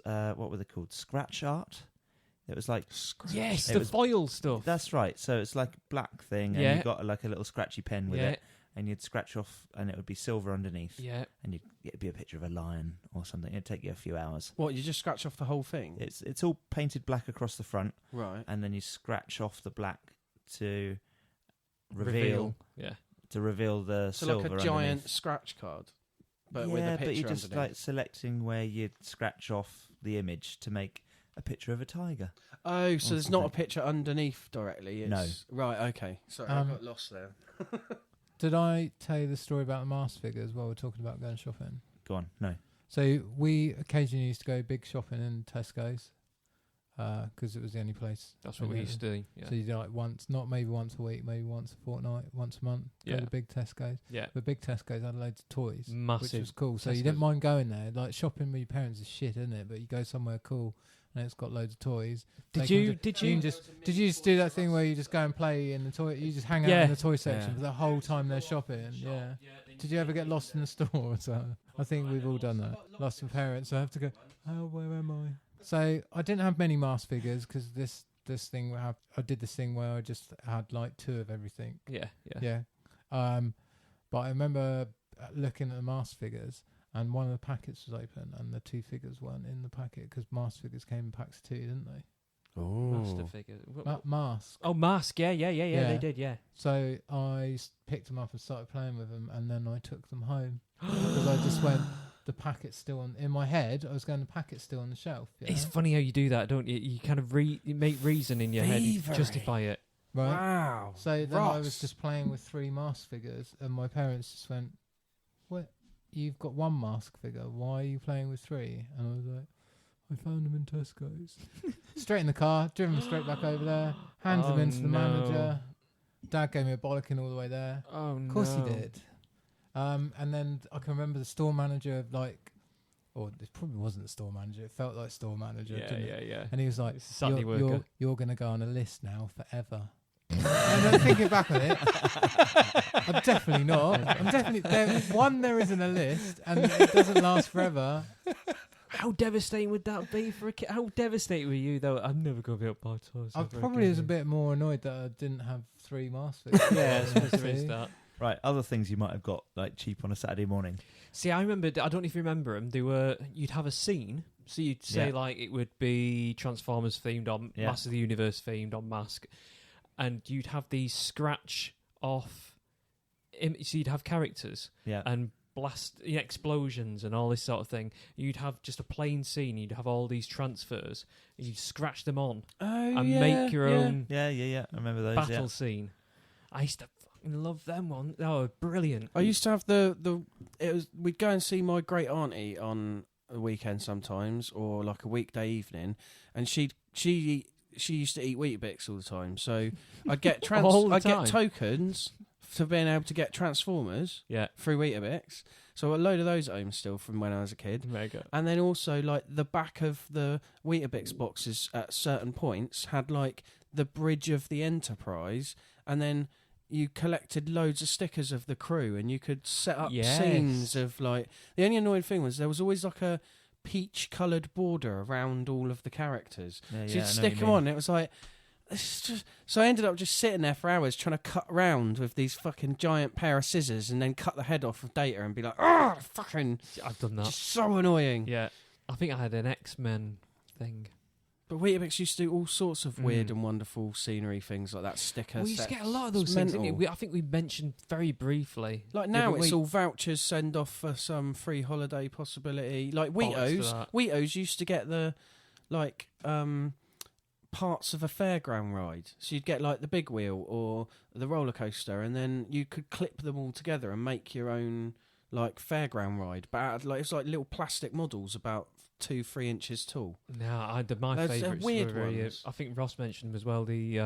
what were they called? Scratch art. It was like Yes, It the was- foil stuff. that's right. So it's like a black thing, and Yeah. you got like a little scratchy pen with yeah, it, and you'd scratch off, and it would be silver underneath, yeah. and it'd be a picture of a lion or something. It'd take you a few hours. what? You just scratch off the whole thing? It's all painted black across the front, Right. and then you scratch off the black to reveal Yeah. the So silver like a giant underneath. scratch card, but yeah, with a picture but you're just underneath. like selecting where you'd scratch off the image to make a picture of a tiger. Oh, so or there's not a something. picture underneath directly. It's, No. Right. Okay. Sorry, I got lost there. Did I tell you the story about the mask figures while we're talking about going shopping? Go on, no. So we occasionally used to go big shopping in Tesco's because it was the only place. That's what we used to do. Yeah. So you do like maybe once a week, maybe once a fortnight, once a month. Go Yeah. to big Tesco's. Yeah. But big Tesco's had loads of toys, which Massive. was cool. So you Tesco's. didn't mind going there. Like shopping with your parents is shit, isn't it? But you go somewhere cool and it's got loads of toys. Did They can you? ju- Did you you? can did you just do that thing where you just go and play in the toy? You just hang out Yeah. in the toy section Yeah. for the whole time they're shopping. Yeah. Did you ever get lost in the store or something? I think we've all done that. Lost with parents. I have to go. Oh, where am I? So I didn't have many mask figures because this thing I did this thing where I just had like 2 of everything. Yeah. Yeah. Yeah. But I remember looking at the mask figures. And one of the packets was open, and the 2 figures weren't in the packet because mask figures came in packs of 2, didn't they? Master Oh. figure. Mask. Oh, mask. Yeah. Yeah. They did. Yeah. So I picked them up and started playing with them, and then I took them home because I just went. The packet's still on in my head. I was going. The packet's still on the shelf. Yeah? It's funny how you do that, don't you? You kind of you make reason in your head, Thievery. justify it. Right. Wow. So then I was Ross. just playing with 3 mask figures, and my parents just went, "What? You've got 1 mask figure. Why are you playing with 3?" And I was like, "I found them in Tesco's." Straight in the car, driven straight back over there, hands them Oh, into the no. manager. Dad gave me a bollocking all the way there. Oh no. Of course he did. And then I can remember the store manager, like, or it probably wasn't the store manager. It felt like store manager. Yeah. didn't Yeah. it? Yeah. And he was like, It's a Saturday worker. you're going to go on a list now forever. And I'm thinking back on it, I'm definitely not. I'm definitely there isn't a list, and it doesn't last forever. How devastating would that be for a kid? How devastating were you though? I'm never going to be able to buy toys. I ever probably was a again. bit more annoyed that I didn't have 3 mask figures. Yeah, I suppose there is See? that. Right, other things you might have got like cheap on a Saturday morning. See, I remember. I don't know if you remember them. They were. You'd have a scene. So you'd say Yeah. like it would be Transformers themed on Yeah. Master of the Universe themed on Mask, and you'd have these scratch off. So you'd have characters Yeah. and blast explosions and all this sort of thing. You'd have just a plain scene. You'd have all these transfers. And you'd scratch them on Oh, and yeah, make your yeah. own Yeah. I remember those. battle Yeah. scene. I used to fucking love them one. Oh, brilliant! I used to have we'd go and see my great auntie on a weekend sometimes, or like a weekday evening, and she used to eat Weetabix all the time. So I'd get All the I'd time? get tokens for being able to get Transformers Yeah. through Weetabix. So a load of those at home still from when I was a kid. Mega. And then also, like, the back of the Weetabix boxes at certain points had, like, the bridge of the Enterprise, and then you collected loads of stickers of the crew, and you could set up scenes of, like... The only annoying thing was there was always, like, a peach-coloured border around all of the characters. Yeah, So you'd stick them on, and it was like... It's just... So I ended up just sitting there for hours trying to cut round with these fucking giant pair of scissors and then cut the head off of Data and be like, oh, fucking... I've done that. Just so annoying. Yeah. I think I had an X-Men thing. But Weetabix used to do all sorts of weird and wonderful scenery things like that, sticker We used to sets. get a lot of those things, didn't we? I think we mentioned very briefly. Like now it's all vouchers, send off for some free holiday possibility. Like Wheatos used to get the, like, parts of a fairground ride. So you'd get like the big wheel or the roller coaster, and then you could clip them all together and make your own like fairground ride. But like it's like little plastic models about 2-3 inches tall. No, my favourites weird were ones. I think Ross mentioned as well the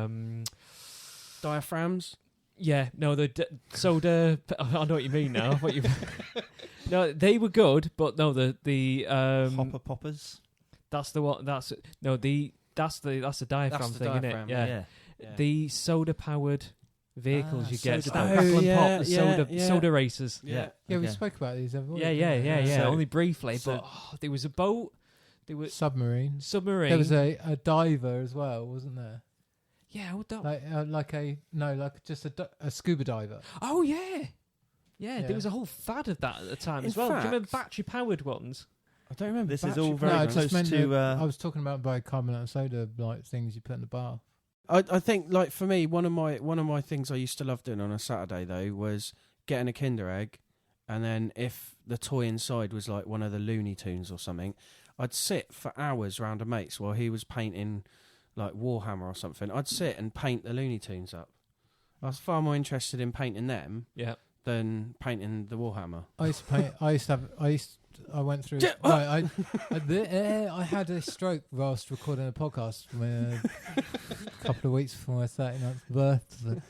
Diaphragms. Yeah, no, the soda. I know what you mean now. No, they were good, but no, the Hopper poppers. That's the one. That's the diaphragm thing, isn't it? Yeah. The soda powered vehicles you get. Crackle and Pop, the soda racers. Yeah. Yeah, we spoke about these, haven't we? Yeah. So, only briefly, but there was a boat. There was submarine. There was a diver as well, wasn't there? Yeah, what that? Like just a scuba diver. Oh yeah. There was a whole fad of that at the time as well. Do you remember battery powered ones? I don't remember. This is all very close to. I was talking about bicarbonate soda, like things you put in the bath. I think, like for me, one of my things I used to love doing on a Saturday though was getting a Kinder Egg, and then if the toy inside was like one of the Looney Tunes or something, I'd sit for hours round a mate's while he was painting like Warhammer or something. I'd sit and paint the Looney Tunes up. I was far more interested in painting them than painting the Warhammer. I went through. I had a stroke whilst recording a podcast a couple of weeks before my 39th birthday.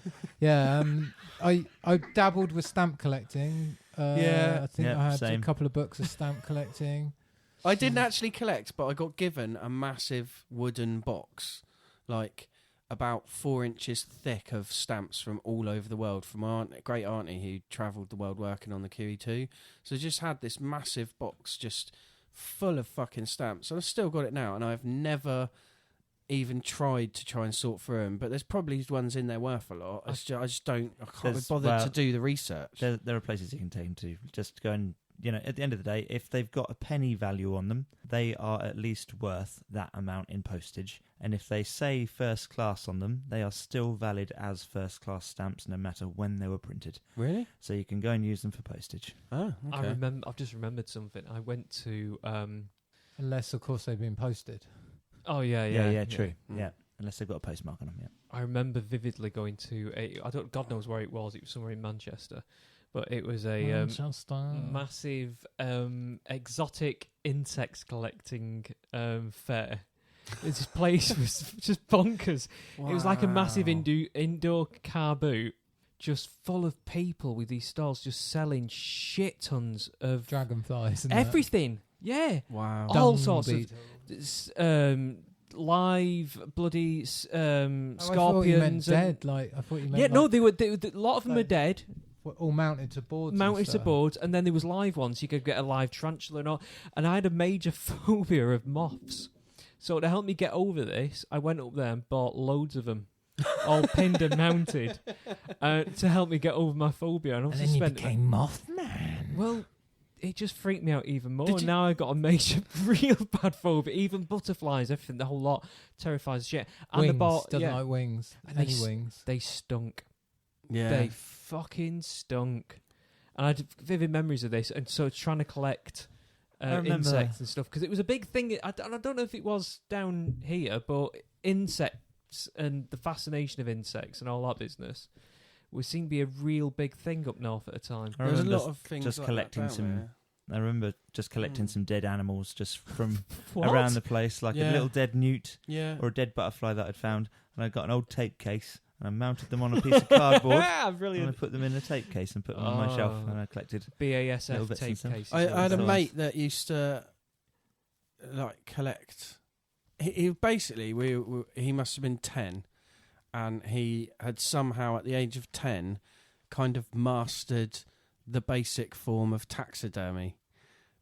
I dabbled with stamp collecting. I think I had a couple of books of stamp collecting. I didn't actually collect, but I got given a massive wooden box, like about 4 inches thick of stamps from all over the world from my great auntie who travelled the world working on the QE2. So I just had this massive box just full of fucking stamps. And I've still got it now, and I've never even tried to try and sort through them. But there's probably ones in there worth a lot. I can't be bothered to do the research. There are places you can take them to. Just go and, at the end of the day, if they've got a penny value on them, they are at least worth that amount in postage. And if they say first class on them, they are still valid as first class stamps no matter when they were printed. Really? So you can go and use them for postage. Oh, okay. I've just remembered something. I went to... Unless, of course, they've been posted. Oh, yeah, true. Yeah, unless they've got a postmark on them, yeah. I remember vividly going to God knows where it was. It was somewhere in Manchester. But it was a massive exotic insects collecting fair. This place was just bonkers. Wow. It was like a massive indoor car boot, just full of people with these stalls just selling shit tons of dragonflies, everything. Yeah, wow, all sorts of live bloody scorpions. I thought you meant dead. I thought you meant. No, they were. A lot of them are dead. All mounted to boards. And then there was live ones. You could get a live tarantula and all. And I had a major phobia of moths. So to help me get over this, I went up there and bought loads of them, all pinned and mounted, to help me get over my phobia. And then you became Mothman. Well, it just freaked me out even more. Now I've got a major, real bad phobia. Even butterflies, everything, the whole lot terrifies shit. And wings, doesn't like wings. Any wings. They stunk. Yeah. They fucking stunk. And I had vivid memories of this. And so trying to collect insects and stuff, because it was a big thing. I don't know if it was down here, but insects and the fascination of insects and all that business seemed to be a real big thing up north at the time. There was a lot of things just like collecting that some. I remember just collecting some dead animals just from What? around the place, like a little dead newt or a dead butterfly that I'd found, and I got an old tape case. And I mounted them on a piece of cardboard. And I Brilliant. put them in a tape case and put them on my shelf. And I collected. Little BASF bits tape and stuff. cases. I had a Nice. mate that used to like collect. He basically he must have been 10, and he had somehow at the age of 10 kind of mastered the basic form of taxidermy,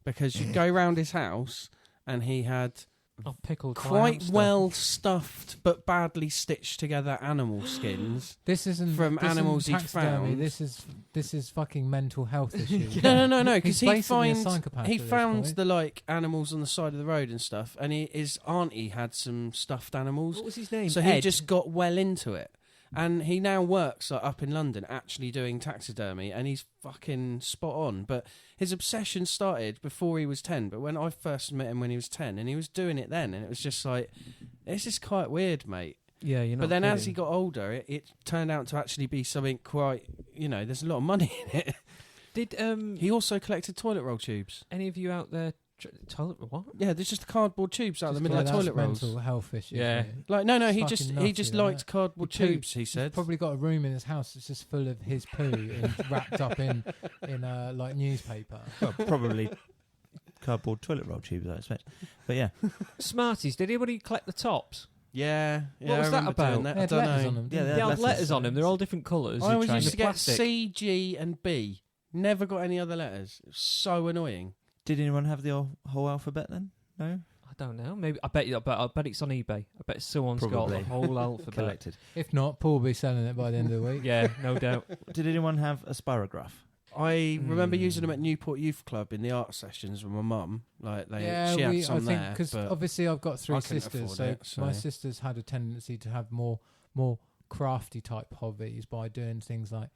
because you'd go round his house and he had Pickled quite hamster. well stuffed but badly stitched together animal skins. This isn't From this animals isn't he'd taxidermy, found. This is fucking mental health issues. No, He's because he basically a psychopath he at this found point. the like animals on the side of the road and stuff, and his auntie had some stuffed animals, What was his name? so he Ed? just got well into it. And he now works like, up in London actually doing taxidermy, and he's fucking spot on. But his obsession started before he was 10, but when I first met him when he was 10, and he was doing it then, and it was just like, this is quite weird, mate. Yeah, you're not But then as kidding. he got older, it turned out to actually be something quite, there's a lot of money in it. Did He also collected toilet roll tubes. any of you out there toilet what? Yeah, there's just the cardboard tubes out of the middle Yeah, of that's toilet rolls. mental health issues. Yeah. mate. Like no, It's he fucking just nutty, liked that. cardboard He poo- tubes. He said. He's probably got a room in his house that's just full of his poo wrapped up in like newspaper. Well, probably cardboard toilet roll tubes, I expect. But yeah. Smarties. Did anybody collect the tops? Yeah. What was I that remember doing about? that. They I had don't letters know. on them. Yeah, didn't they They had had letters on them. They're all different colours. I always You're used to trying get plastic. C, G, and B. Never got any other letters. It was so annoying. Did anyone have the whole alphabet then? No? I don't know. Maybe I bet it's on eBay. I bet someone's got Probably. the whole alphabet. Collected. If not, Paul will be selling it by the end of the week. Yeah, no doubt. Did anyone have a spirograph? I remember using them at Newport Youth Club in the art sessions with my mum. Like she had some I think there, because but obviously I've got three I couldn't sisters, afford so, it, so- my sisters had a tendency to have more crafty type hobbies by doing things like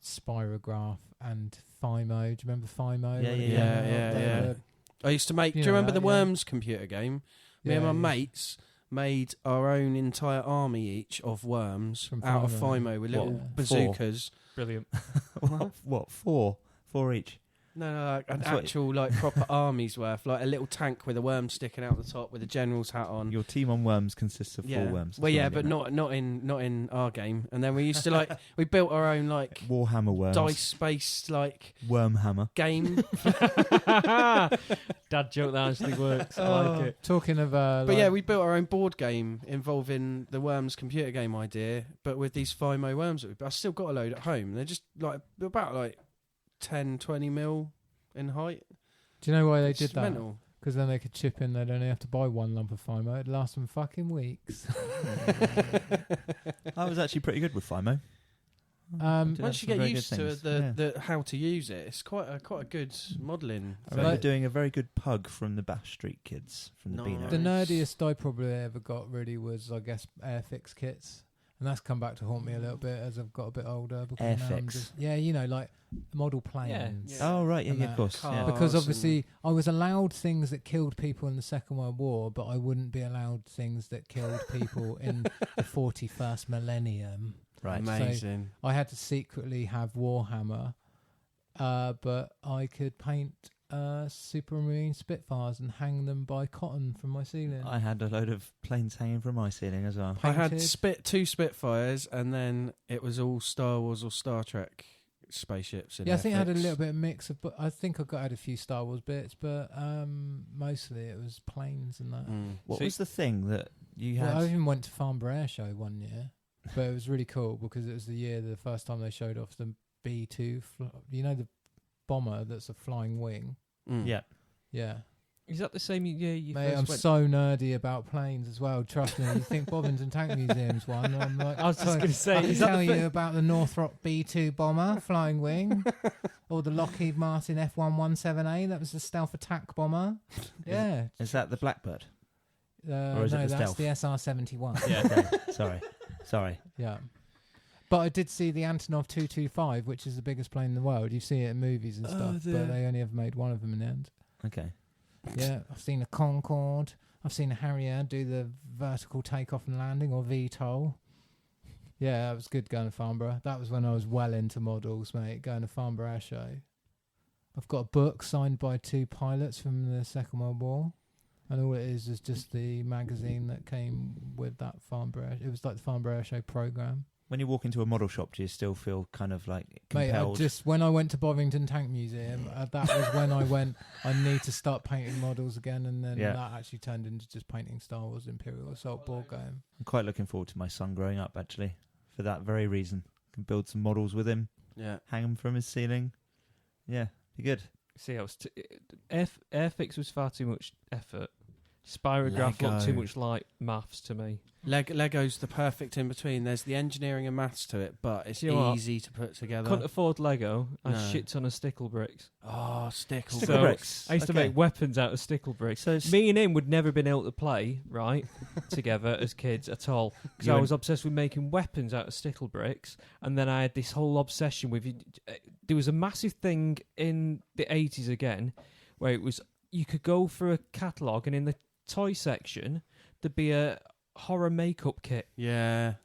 spirograph and Fimo. Do you remember Fimo? Yeah, When yeah, it yeah. came out? They Yeah. were- I used to make. You Do you know remember that, the yeah. Worms computer game? Me and my mates made our own entire army each of worms From out of Fimo. Fimo with What? little Yeah. bazookas. Brilliant. What? Four each. No, like an That's what- actual like proper army's worth, like a little tank with a worm sticking out the top with a general's hat on. Your team on worms consists of yeah. four worms. Well, That's yeah, what but I'm getting not in our game. And then we used to we built our own like at. Warhammer worms. dice-based like Wormhammer. game. Dad joke that actually works. I like it. Talking of, But yeah, we built our own board game involving the Worms computer game idea, but with these Fimo worms. I still got a load at home. They're just like about like 10, 20 mil in height. do you know why they It's did that? mental. Because then they could chip in. They'd only have to buy one lump of Fimo. It'd last them fucking weeks. I was actually pretty good with Fimo. Did Once have you some get very used good to things. the how to use it, it's quite a good modelling. I remember Like- doing a very good pug from the Bash Street Kids from the Beano. The Nice. nerdiest I probably ever got really was, I guess, Airfix kits. And that's come back to haunt me a little bit as I've got a bit older. Because now I'm Airfix? just, like model planes. Yeah. Oh right, yeah, And yeah, of that course. Yeah. car- Because Cars obviously I was allowed things that killed people in the Second World War, but I wouldn't be allowed things that killed people in the 41st millennium. Right. Amazing. I had to secretly have Warhammer, but I could paint Supermarine Spitfires and hang them by cotton from my ceiling. I had a load of planes hanging from my ceiling as well. I had Painted. two Spitfires, and then it was all Star Wars or Star Trek spaceships. In Yeah, I think I had a FX. little bit of mix of, but I think I had a few Star Wars bits, but mostly it was planes and that. Mm. What So was the thing that you had? Well, I even went to Farnborough Air Show one year, but it was really cool because it was the first time they showed off the B-2, the bomber that's a flying wing. Mm. Yeah. Yeah. Is that the same year you Mate, I'm first went? so nerdy about planes as well. Trust me. You think Bobbins and Tank Museum's one? I'm like, I was just going to say, I can is that tell the you about the Northrop B-2 bomber, flying wing, or the Lockheed Martin F-117A. That was the stealth attack bomber. Yeah. Is that the Blackbird? No, is it the that's stealth? the SR-71. Yeah. Okay. Sorry. Yeah. But I did see the Antonov 225, which is the biggest plane in the world. You see it in movies and stuff, but they only ever made one of them in the end. Okay. Yeah, I've seen a Concorde. I've seen a Harrier do the vertical takeoff and landing, or VTOL. Yeah, that was good going to Farnborough. That was when I was well into models, mate, going to Farnborough Air Show. I've got a book signed by 2 pilots from the Second World War. And all it is just the magazine that came with that Farnborough. It was like the Farnborough Air Show programme. when you walk into a model shop, do you still feel kind of like Mate, compelled? when I went to Bovington Tank Museum, that was when I went, I need to start painting models again, and then that actually turned into just painting Star Wars Imperial Assault board game. I'm quite looking forward to my son growing up, actually, for that very reason. Can build some models with him, hang them from his ceiling. Yeah, be good. See, Airfix was far too much effort. Spirograph looked too much like maths to me. Lego's the perfect in between. There's the engineering and maths to it, but it's easy to put together. Couldn't afford Lego. I shit ton of stickle bricks. Oh, stickle bricks. I used to make weapons out of stickle bricks. So me and him would never been able to play together as kids at all, because I was obsessed with making weapons out of stickle bricks. And then I had this whole obsession with. There was a massive thing in the 80s again, where it was you could go for a catalogue, and in the toy section there'd be a horror makeup kit. Yeah.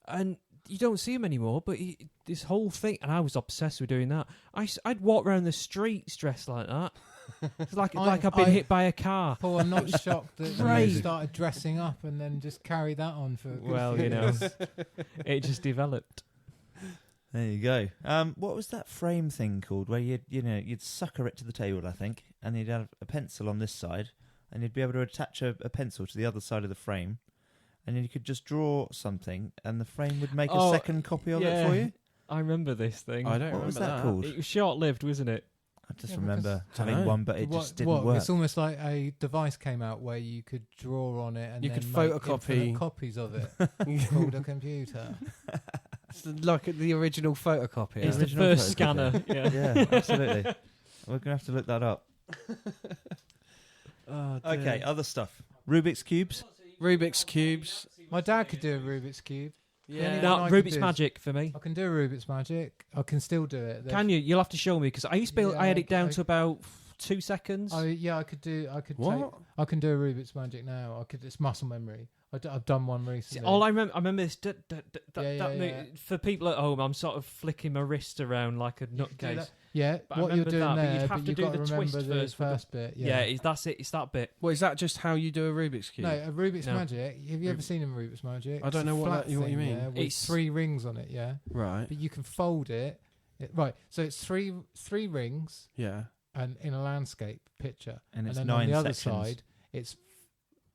And you don't see them anymore, but this whole thing, and I was obsessed with doing that. I'd walk around the streets dressed like that. It's like I've been hit by a car. Paul, I'm not shocked that you started dressing up and then just carry that on for it just developed. There you go. What was that frame thing called where you'd sucker it to the table, I think, and you'd have a pencil on this side, and you'd be able to attach a pencil to the other side of the frame, and then you could just draw something, and the frame would make a second copy of it for you? I remember this thing. I don't remember what was that called? It was short-lived, wasn't it? I just remember having one, but it just didn't work. It's almost like a device came out where you could draw on it and you then could make photocopy copies of it called a computer. It's like the original photocopier. It's the first scanner. Yeah, absolutely. We're going to have to look that up. Okay, other stuff. Rubik's Cubes. Rubik's Cubes. My dad could do a Rubik's Cube. Yeah. No, Rubik's Magic for me. I can do a Rubik's Magic. I can still do it. Can you? You'll have to show me, because I used to I had it down to about 2 seconds. I could do. What? I can do a Rubik's Magic now. It's muscle memory. I've done one recently. All I remember is for people at home. I'm sort of flicking my wrist around like a nutcase. Yeah, but what you're doing there, you'd have to do the twist the first bit. Yeah, that's it. It's that bit. Well, is that just how you do a Rubik's Cube? No, a Rubik's Magic. Have you ever seen a Rubik's Magic? I don't know what you mean. Yeah, with it's 3 rings on it. Yeah, right. But you can fold it. Right, so it's three rings. Yeah, and in a landscape picture, and it's then 9 on the sections. other side, it's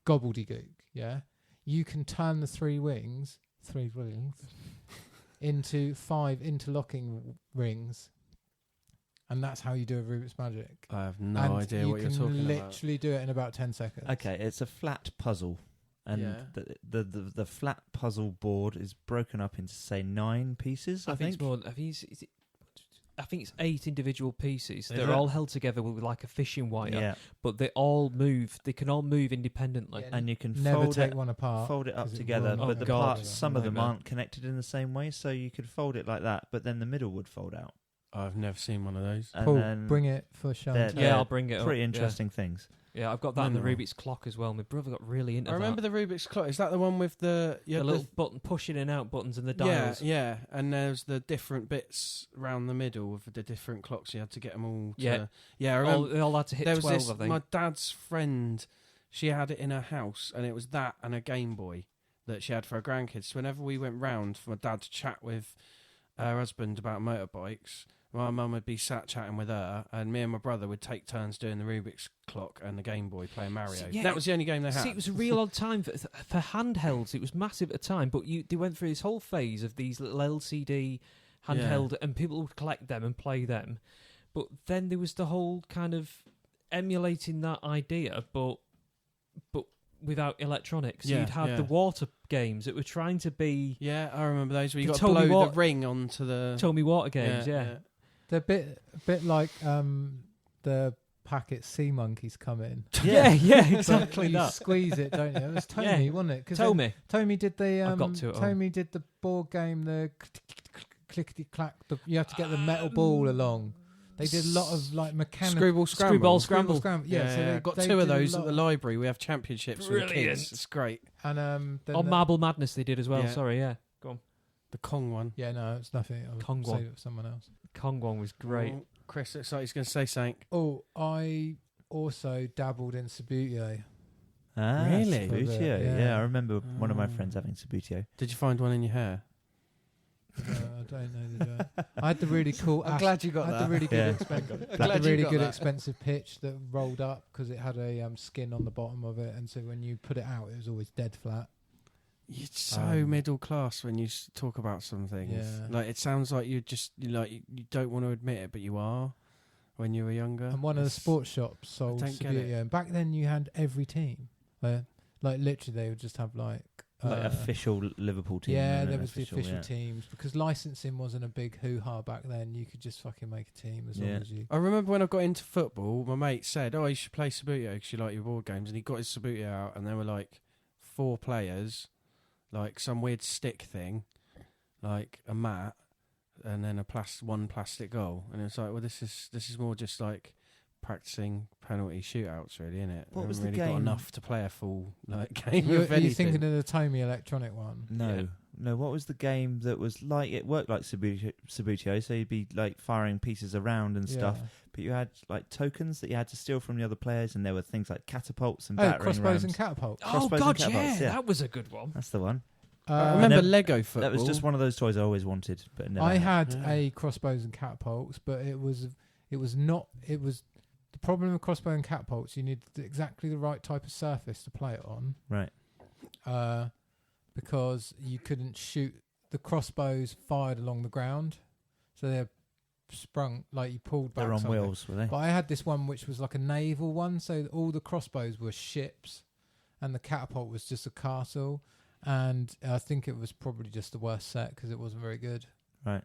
gobbledygook. Yeah, you can turn the 3 rings into 5 interlocking rings. And that's how you do a Rubik's Magic. I have no idea what you're talking about. You can literally do it in about 10 seconds. Okay, it's a flat puzzle. And the flat puzzle board is broken up into, say, 9 pieces, I think. It's more, I think it's 8 individual pieces. Is They're it? all held together with like a fishing wire. Yeah. But they all move. They can all move independently. Yeah, and you can never take one apart. Fold it up 'cause it together, will but the God. parts, some of them aren't connected in the same way, so you could fold it like that, but then the middle would fold out. I've never seen one of those. And Paul, then bring it for show. Yeah, I'll bring it up. Pretty interesting things. Yeah, I've got that in the Rubik's clock as well. My brother got really into that. I remember the Rubik's clock. Is that the one with the little button push in and out buttons and the dials? Yeah. And there's the different bits around the middle of the different clocks. You had to get them all. I remember. They all had to hit there 12, was this, I think. my dad's friend, she had it in her house, and it was that and a Game Boy that she had for her grandkids. So whenever we went round for my dad to chat with her husband about motorbikes, my mum would be sat chatting with her, and me and my brother would take turns doing the Rubik's clock and the Game Boy playing Mario. That was the only game they had. See, it was a real odd time for handhelds. It was massive at the time, but they went through this whole phase of these little LCD handheld, and people would collect them and play them. But then there was the whole kind of emulating that idea, but without electronics. Yeah, You'd have the water games that were trying to be... Yeah, I remember those where you The got to Toby blow Watt- the ring onto the... Told Me Water games, yeah. They're a bit like the packet sea monkeys come in. Yeah, Exactly exactly you that. squeeze it, don't you? It was Tommy, wasn't it? Tommy did the I've got to at home. Tommy did the board game, the clickety clack. You have to get the metal ball along. They did a lot of like mechanical Screwball Scramble. Yeah, so they got they 2 of did a those lot at the library. We have championships with the Brilliant. kids. It's great. And then On Marble Madness they did as well, Yeah. sorry, yeah. Go on. The Kong one. Yeah, no, it's nothing. I'll Kong save one. it for someone else. Kong one was great. Oh, Chris looks like he's going to say something. Oh, I also dabbled in Sabutio. Ah, Really? Sabutio. Yeah. Yeah, I remember one of my friends having Sabutio. Did you find one in your hair? I don't know the joke. I had the really cool. I'm glad you got I that. had the really good, Yeah. expensive, expensive pitch that rolled up because it had a skin on the bottom of it, and so when you put it out, it was always dead flat. You're so middle class when you talk about some things. Yeah. Like it sounds like you don't want to admit it, but you are. When you were younger, And one of the sports shops sold don't get Subbuteo, and back then you had every team. Like literally, they would just have like official Liverpool team. Yeah, and there an was the official teams because licensing wasn't a big hoo-ha back then. You could just fucking make a team as long as you. I remember when I got into football, my mate said, "Oh, you should play Subbuteo because you like your board games," and he got his Subbuteo out, and there were like 4 players, like some weird stick thing, like a mat, and then one plastic goal, and it's like, well, this is more just like practicing penalty shootouts, really, isn't it? What was the really game? Got enough to play a full game You're of anything. thinking of the Tommy electronic one? No. What was the game that was like? It worked like Subbuteo, so you'd be like firing pieces around and stuff. But you had like tokens that you had to steal from the other players, and there were things like catapults and battering crossbows rams. and catapults. Oh Crossbows God, and catapults, yeah. that was a good one. That's the one. I remember never- Lego football. That was just one of those toys I always wanted, but never I had Yeah. a crossbows and catapults, but it was the problem with crossbow and catapults. You need exactly the right type of surface to play it on, Right. because you couldn't shoot the crossbows fired along the ground, so they're sprung like you pulled back. They're on something. wheels, were they? But I had this one which was like a naval one, so all the crossbows were ships, and the catapult was just a castle. And I think it was probably just the worst set because it wasn't very good. Right.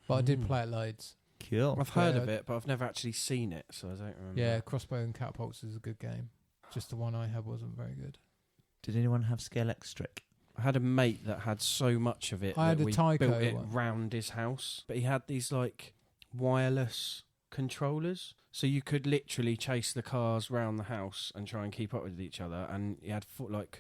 But I did play it loads. Cool. I've heard of it, but I've never actually seen it, so I don't remember. Yeah, crossbow and catapults is a good game. Just the one I had wasn't very good. Did anyone have Scalextric? I had a mate that had so much of it I had that a we Tyco built it one. round his house. But he had these like wireless controllers, so you could literally chase the cars round the house and try and keep up with each other. And he had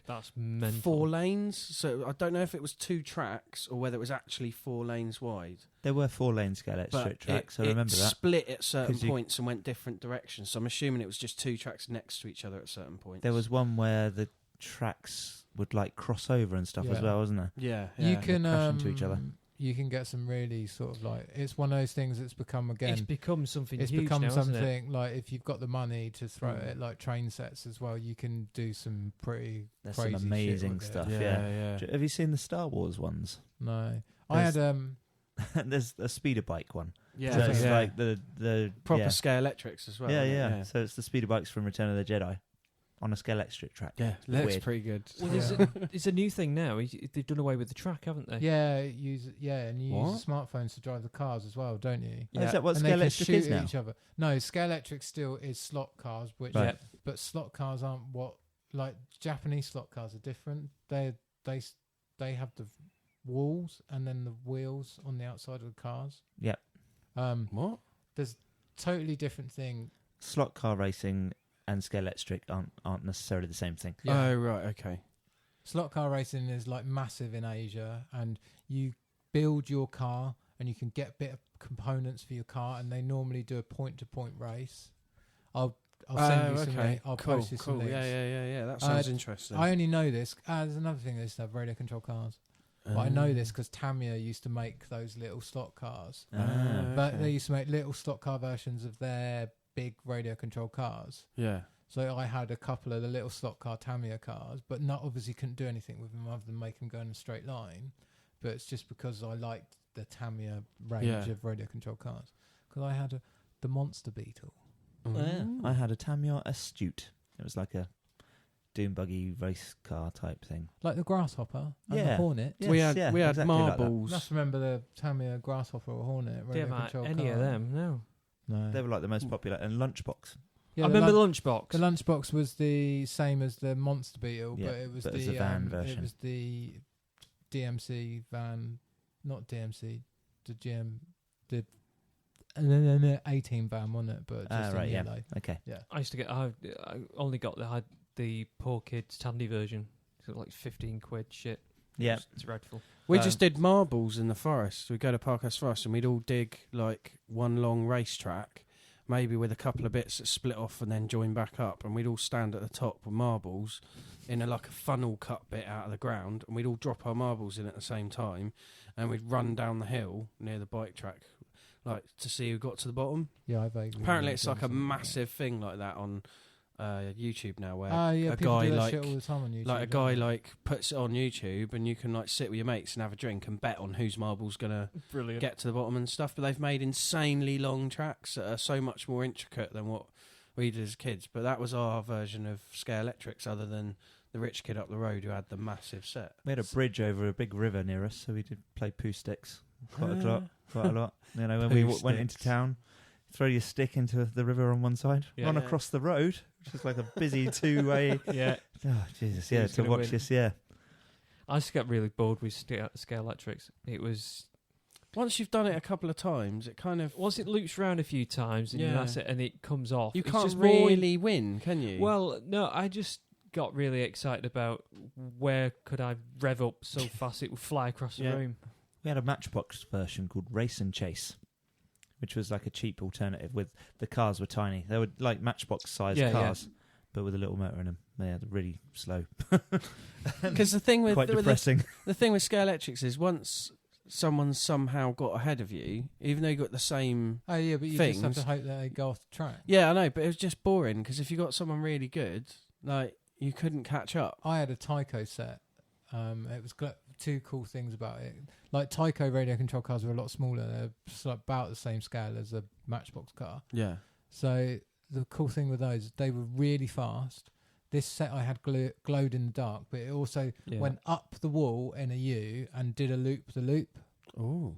That's mental. 4 lanes, so I don't know if it was 2 tracks or whether it was actually 4 lanes wide. There were 4-lane Scalextric But tracks. I it remember that. split at certain 'Cause you- points and went different directions. So I'm assuming it was just 2 tracks next to each other at certain points. There was one where the tracks would like cross over and stuff as Yeah. well, wasn't there? yeah. You can crash into each other. You can get some really sort of like it's one of those things that's become It's become something it's huge become now, hasn't it? something like if you've got the money to throw it like train sets as well, you can do some pretty There's crazy some amazing shit with stuff. it. Yeah. Have you seen the Star Wars ones? No, I had There's a speeder bike one. Yeah, So it's yeah. like the proper yeah. Scalextrics as well. yeah, isn't it? yeah. So it's the speeder bikes from Return of the Jedi on a Scalextric track. Yeah, looks Weird. pretty good. Well, it's a new thing now. They've done away with the track, haven't they? and you What? use smartphones to drive the cars as well, don't you? Oh, is that what and they can Scalextric shoot is at now? each other. No, Scalextric still is slot cars, which Right. but slot cars aren't what like Japanese slot cars are different. They have the walls and then the wheels on the outside of the cars. Yep. What? There's totally different thing. Slot car racing and Scalextric aren't necessarily the same thing. Oh, right, okay. Slot car racing is like massive in Asia, and you build your car and you can get bit of components for your car, and they normally do a point-to-point race. I'll send you some. I'll post you some links. Yeah. That sounds interesting. I only know this. There's another thing. They used to have radio control cars. But I know this because Tamiya used to make those little slot cars. But they used to make little slot car versions of their big radio control cars. Yeah. So I had a couple of the little slot car Tamiya cars, but not obviously couldn't do anything with them other than make them go in a straight line. But it's just because I liked the Tamiya range of radio control cars. Because I had the Monster Beetle. I had a Tamiya Astute. It was like a doom buggy race car type thing. Like the Grasshopper and the Yeah. Hornet. Yes, we had exactly like that. marbles. Must remember the Tamiya Grasshopper or Hornet They radio haven't had control any car. of them, no. No. They were like the most popular. And Lunchbox. Yeah, I the remember lunch- the Lunchbox. The Lunchbox was the same as the Monster Beetle, Yeah, but it was but it was the the van It version. was the DMC van, not DMC, the GM, the 18 van, wasn't it? But just Right, in yeah. yellow. Okay. I used to get. I only got the poor kids Tandy version. So like 15 quid shit. Yeah. It's dreadful. We just did marbles in the forest. We'd go to Parkhurst Forest and we'd all dig like one long racetrack, maybe with a couple of bits that split off and then join back up, and we'd all stand at the top with marbles in like a funnel cut bit out of the ground, and we'd all drop our marbles in at the same time, and we'd run down the hill near the bike track, like to see who got to the bottom. Yeah, I vaguely. Apparently, it's like a massive thing like that on YouTube now, where a guy do that like shit all the time on YouTube, like a guy like puts it on YouTube, and you can like sit with your mates and have a drink and bet on whose marble's gonna get to the bottom and stuff. But they've made insanely long tracks that are so much more intricate than what we did as kids. But that was our version of Scalextrics, other than the rich kid up the road who had the massive set. We had a bridge over a big river near us, so we did play poo sticks quite a lot. You know, when we went into town, throw your stick into the river on one side, run across the road, which is like a busy two-way. Yeah. Oh, Jesus, yeah, to watch this, yeah. I just got really bored with Scalextrics. It was... Once you've done it a couple of times, it kind of... Once it loops around a few times, and that's it, and it comes off. You it's can't just really win, can you? Well, no, I just got really excited about where could I rev up so fast it would fly across the room. We had a Matchbox version called Race and Chase, which was like a cheap alternative. With the cars were tiny; they were like Matchbox-sized cars, but with a little motor in them. They had really slow. Because the thing with quite depressing. The thing with Scalextrics is once someone somehow got ahead of you, even though you got the same. Oh yeah, but you things, just have to hope that they go off the track. Yeah, I know, but it was just boring because if you got someone really good, like you couldn't catch up. I had a Tyco set. It was two cool things about it. Like Tyco radio control cars were a lot smaller. They're just like about the same scale as a Matchbox car. Yeah. So the cool thing with those, they were really fast. This set I had glowed in the dark, but it also went up the wall in a U and did a loop the loop. Oh.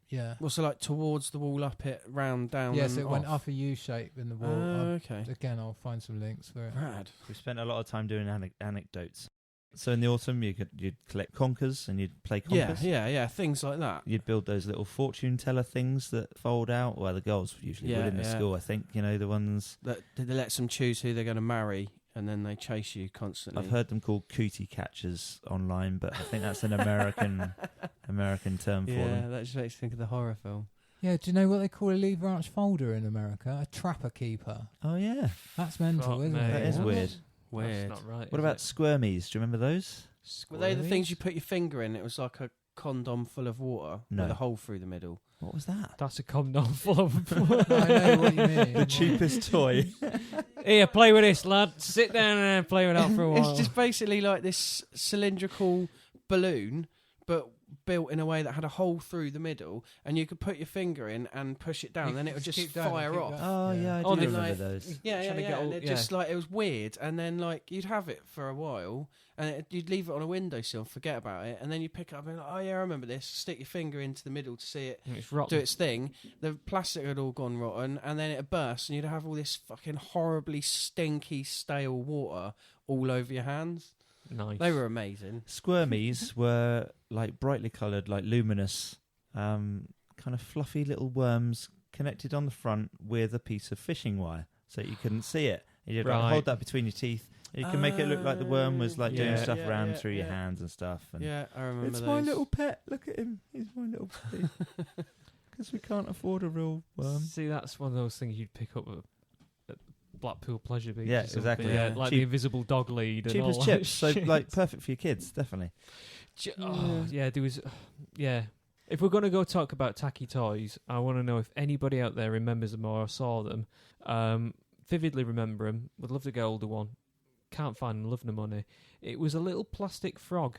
Yeah. Well, so like towards the wall, up it, round, down. Yes, and it went up a U shape in the wall. Okay. Again, I'll find some links for it. Rad. We spent a lot of time doing anecdotes. So in the autumn, you'd collect conkers and you'd play conkers. Yeah, things like that. You'd build those little fortune teller things that fold out. Well, the girls usually would in the school, I think. You know, the ones that they let them choose who they're going to marry, and then they chase you constantly. I've heard them called cootie catchers online, but I think that's an American term for them. Yeah, that just makes you think of the horror film. Yeah, do you know what they call a lever arch folder in America? A trapper keeper. Oh yeah, that's mental, isn't it? That is weird. Weird. That's not right. What about squirmies? Do you remember those? Were they the things you put your finger in? It was like a condom full of water with a hole through the middle. What was that? That's a condom full of... I know what you mean. The cheapest toy. Here, play with this, lad. Sit down and play with that for a while. It's just basically like this cylindrical balloon, but built in a way that had a hole through the middle, and you could put your finger in and push it down, and then it would just fire off. Oh yeah, I do remember those. Yeah. And it just like, it was weird, and then like you'd have it for a while, and you'd leave it on a windowsill and forget about it, and then you pick it up and like, oh yeah, I remember this. Stick your finger into the middle to see it do its thing. The plastic had all gone rotten, and then it burst, and you'd have all this fucking horribly stinky, stale water all over your hands. Nice. They were amazing. Squirmies were like brightly coloured, like luminous, kind of fluffy little worms connected on the front with a piece of fishing wire, so you couldn't see it. You'd like, hold that between your teeth. You can make it look like the worm was like doing stuff around through your hands and stuff. And yeah, I remember it's those. my little pet. Look at him. He's my little puppy. Because we can't afford a real worm. See, that's one of those things you'd pick up at Blackpool Pleasure Beach. Yeah, exactly. Yeah. Like the invisible dog lead. Cheap and all as that chips. So shit. like perfect for your kids, definitely. There was... Yeah. If we're going to go talk about tacky toys, I want to know if anybody out there remembers them or saw them. Vividly remember them. Would love to get older one. Can't find them. Love no money. It was a little plastic frog,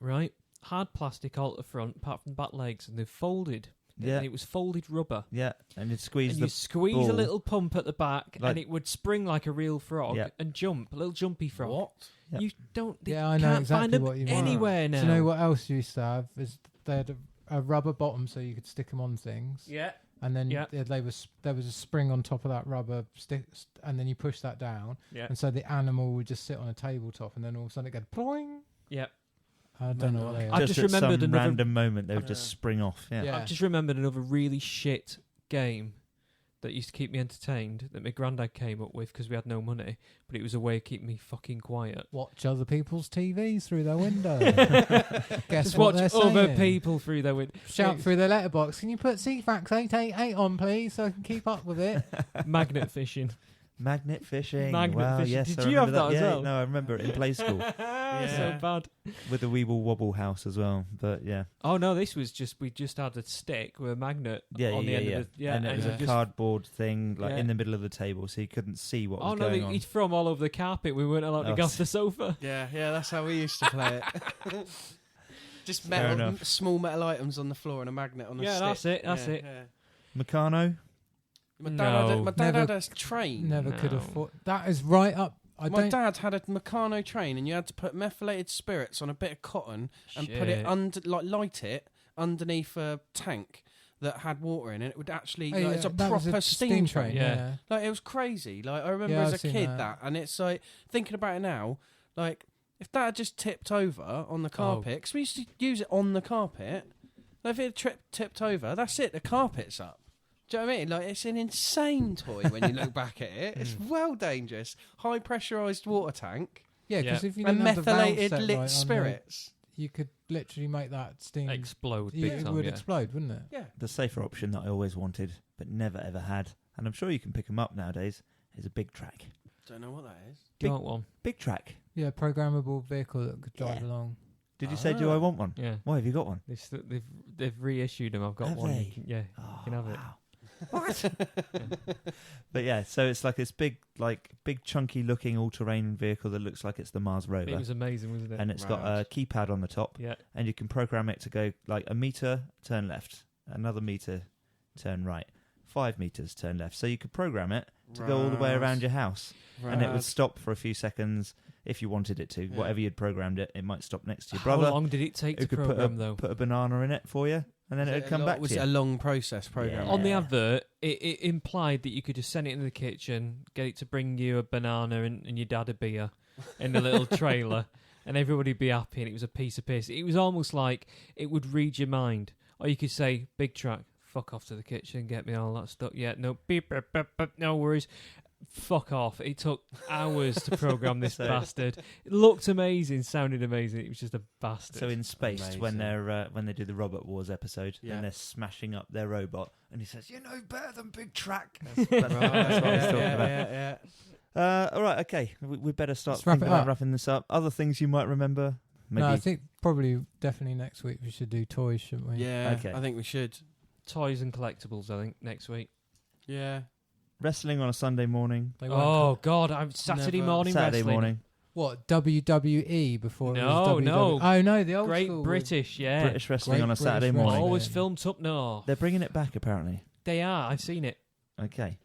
right? Hard plastic all at the front, apart from the back legs, and they're folded. Yeah. And it was folded rubber. Yeah, and you'd squeeze you squeeze ball. a little pump at the back, and it would spring like a real frog and jump, a little jumpy frog. What? Yep. You don't... Yeah, I know can't exactly find them what you mean. anywhere now. Do you know what else you used to have? Is they had a rubber bottom so you could stick them on things. Yeah. And then there was a spring on top of that rubber stick, and then you push that down. Yeah. And so the animal would just sit on a tabletop, and then all of a sudden it go ploing. Yeah. I don't know what they are. I've just remembered some another random moment they would just spring off. Yeah. I've just remembered another really shit game that used to keep me entertained that my granddad came up with because we had no money, but it was a way of keeping me fucking quiet. Watch other people's TVs through their window. Guess Just what watch they're other saying. people through their window. Shout through their letterbox. Can you put CFAX 888 on, please, so I can keep up with it? Magnet fishing. Magnet fishing. Magnet wow, fishing. Yes, Did I you have remember that as yeah, well? No, I remember it in play school So bad. with the Weeble Wobble house as well. But yeah, Oh no, this was just we just had a stick with a magnet yeah, on the yeah, end yeah. of it. Yeah, and it was a just, cardboard thing like Yeah. in the middle of the table, so you couldn't see what oh was no, going on. he'd throw 'em all over the carpet. We weren't allowed to Oh, go off the sofa. Yeah, that's how we used to play it. Just Fair metal, enough. small metal items on the floor and a magnet on a Yeah, stick. that's it. That's Yeah, it. yeah. Meccano. My dad Never- had a train. Never could No. afford. That is right up. My dad had a Meccano train, and you had to put methylated spirits on a bit of cotton and put it Shit. under, light it underneath a tank that had water in it. It would actually, Oh, it's a that was proper steam train. Yeah. Like, it was crazy. Like, I remember Yeah, as I've a seen kid that. that, and it's like thinking about it now. Like, if that had just tipped over on the carpet, because we used to use it on the carpet. Like, if it had tipped over, that's it. The carpet's up. Do you know what I mean? Like, it's an insane toy when you look back at it. It's well dangerous. High pressurised water tank Yeah, because Yeah. if you and didn't have the valve methylated set lit right on spirits. you could literally make that steam. Explode Yeah, big it time. would Yeah. explode, wouldn't it? Yeah. The safer option that I always wanted, but never ever had, and I'm sure you can pick them up nowadays, is a big track. Don't know what that is. Do you want one? Big track. Yeah, programmable vehicle that could drive Yeah. along. Did you say, do I want one? Yeah. Why have you got one? They've reissued them. I've got Have one. they? Yeah. Oh, can have it. wow. But yeah, so it's like this big chunky looking all-terrain vehicle that looks like it's the Mars rover, It was amazing, wasn't it? and it's got a Rad. keypad on the top, yeah. and you can program it to go like a meter, turn left, another meter, turn right, 5 meters, turn left. So you could program it to go all the way around your house, and it would stop for a few seconds if you wanted it to. Yeah. Whatever you'd programmed it, it might stop next to your How brother. long did it take Who to could program though? put a banana in it for you, and then it would come back Was to it you. a long process program? Yeah. On the advert, it implied that you could just send it into the kitchen, get it to bring you a banana and your dad a beer in the little trailer, and everybody'd be happy, and it was a piece of piss. It was almost like it would read your mind. Or you could say, big truck, fuck off to the kitchen, get me all that stuff. Yeah, no, beep, beep, beep, beep, no worries. Fuck off. It took hours to program this So- bastard. It looked amazing, sounded amazing. It was just a bastard. So in space, when Amazing. they do the Robot Wars episode, Yeah. and they're smashing up their robot, and he says, "You know better than Big Track." Right, That's what I was talking yeah, about. yeah. All right, okay. We better start Let's wrap thinking it about up. wrapping this up. Other things you might remember, maybe. No, I think probably definitely next week we should do toys, shouldn't we? Yeah, Okay. I think we should. Toys and collectibles, I think, next week. Yeah. Wrestling on a Sunday morning, They won't Oh, God, I'm Saturday Never. morning Saturday wrestling. morning, What, WWE before it No, was WWE? no. Oh, no, the old Great school British, yeah. British wrestling Great on a British Saturday wrestling. morning. Always Yeah. filmed up north. They're bringing it back, apparently. They are. I've seen it. Okay,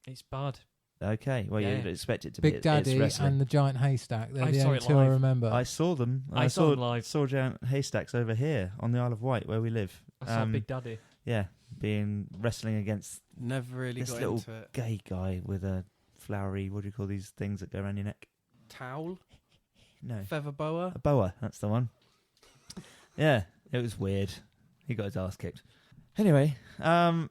It's bad. okay. Well, Yeah. you'd expect it to be. Big Daddy it's wrestling. and the Giant Haystack. They're I the saw only it two I live. remember. I saw them. I saw them live. Saw giant haystacks over here on the Isle of Wight, where we live. I saw Big Daddy. Yeah, being wrestling against Never really This got little into it. gay guy with a flowery. What do you call these things that go around your neck? Towel? No, Feather boa? a boa. That's the one. Yeah, it was weird. He got his ass kicked. Anyway,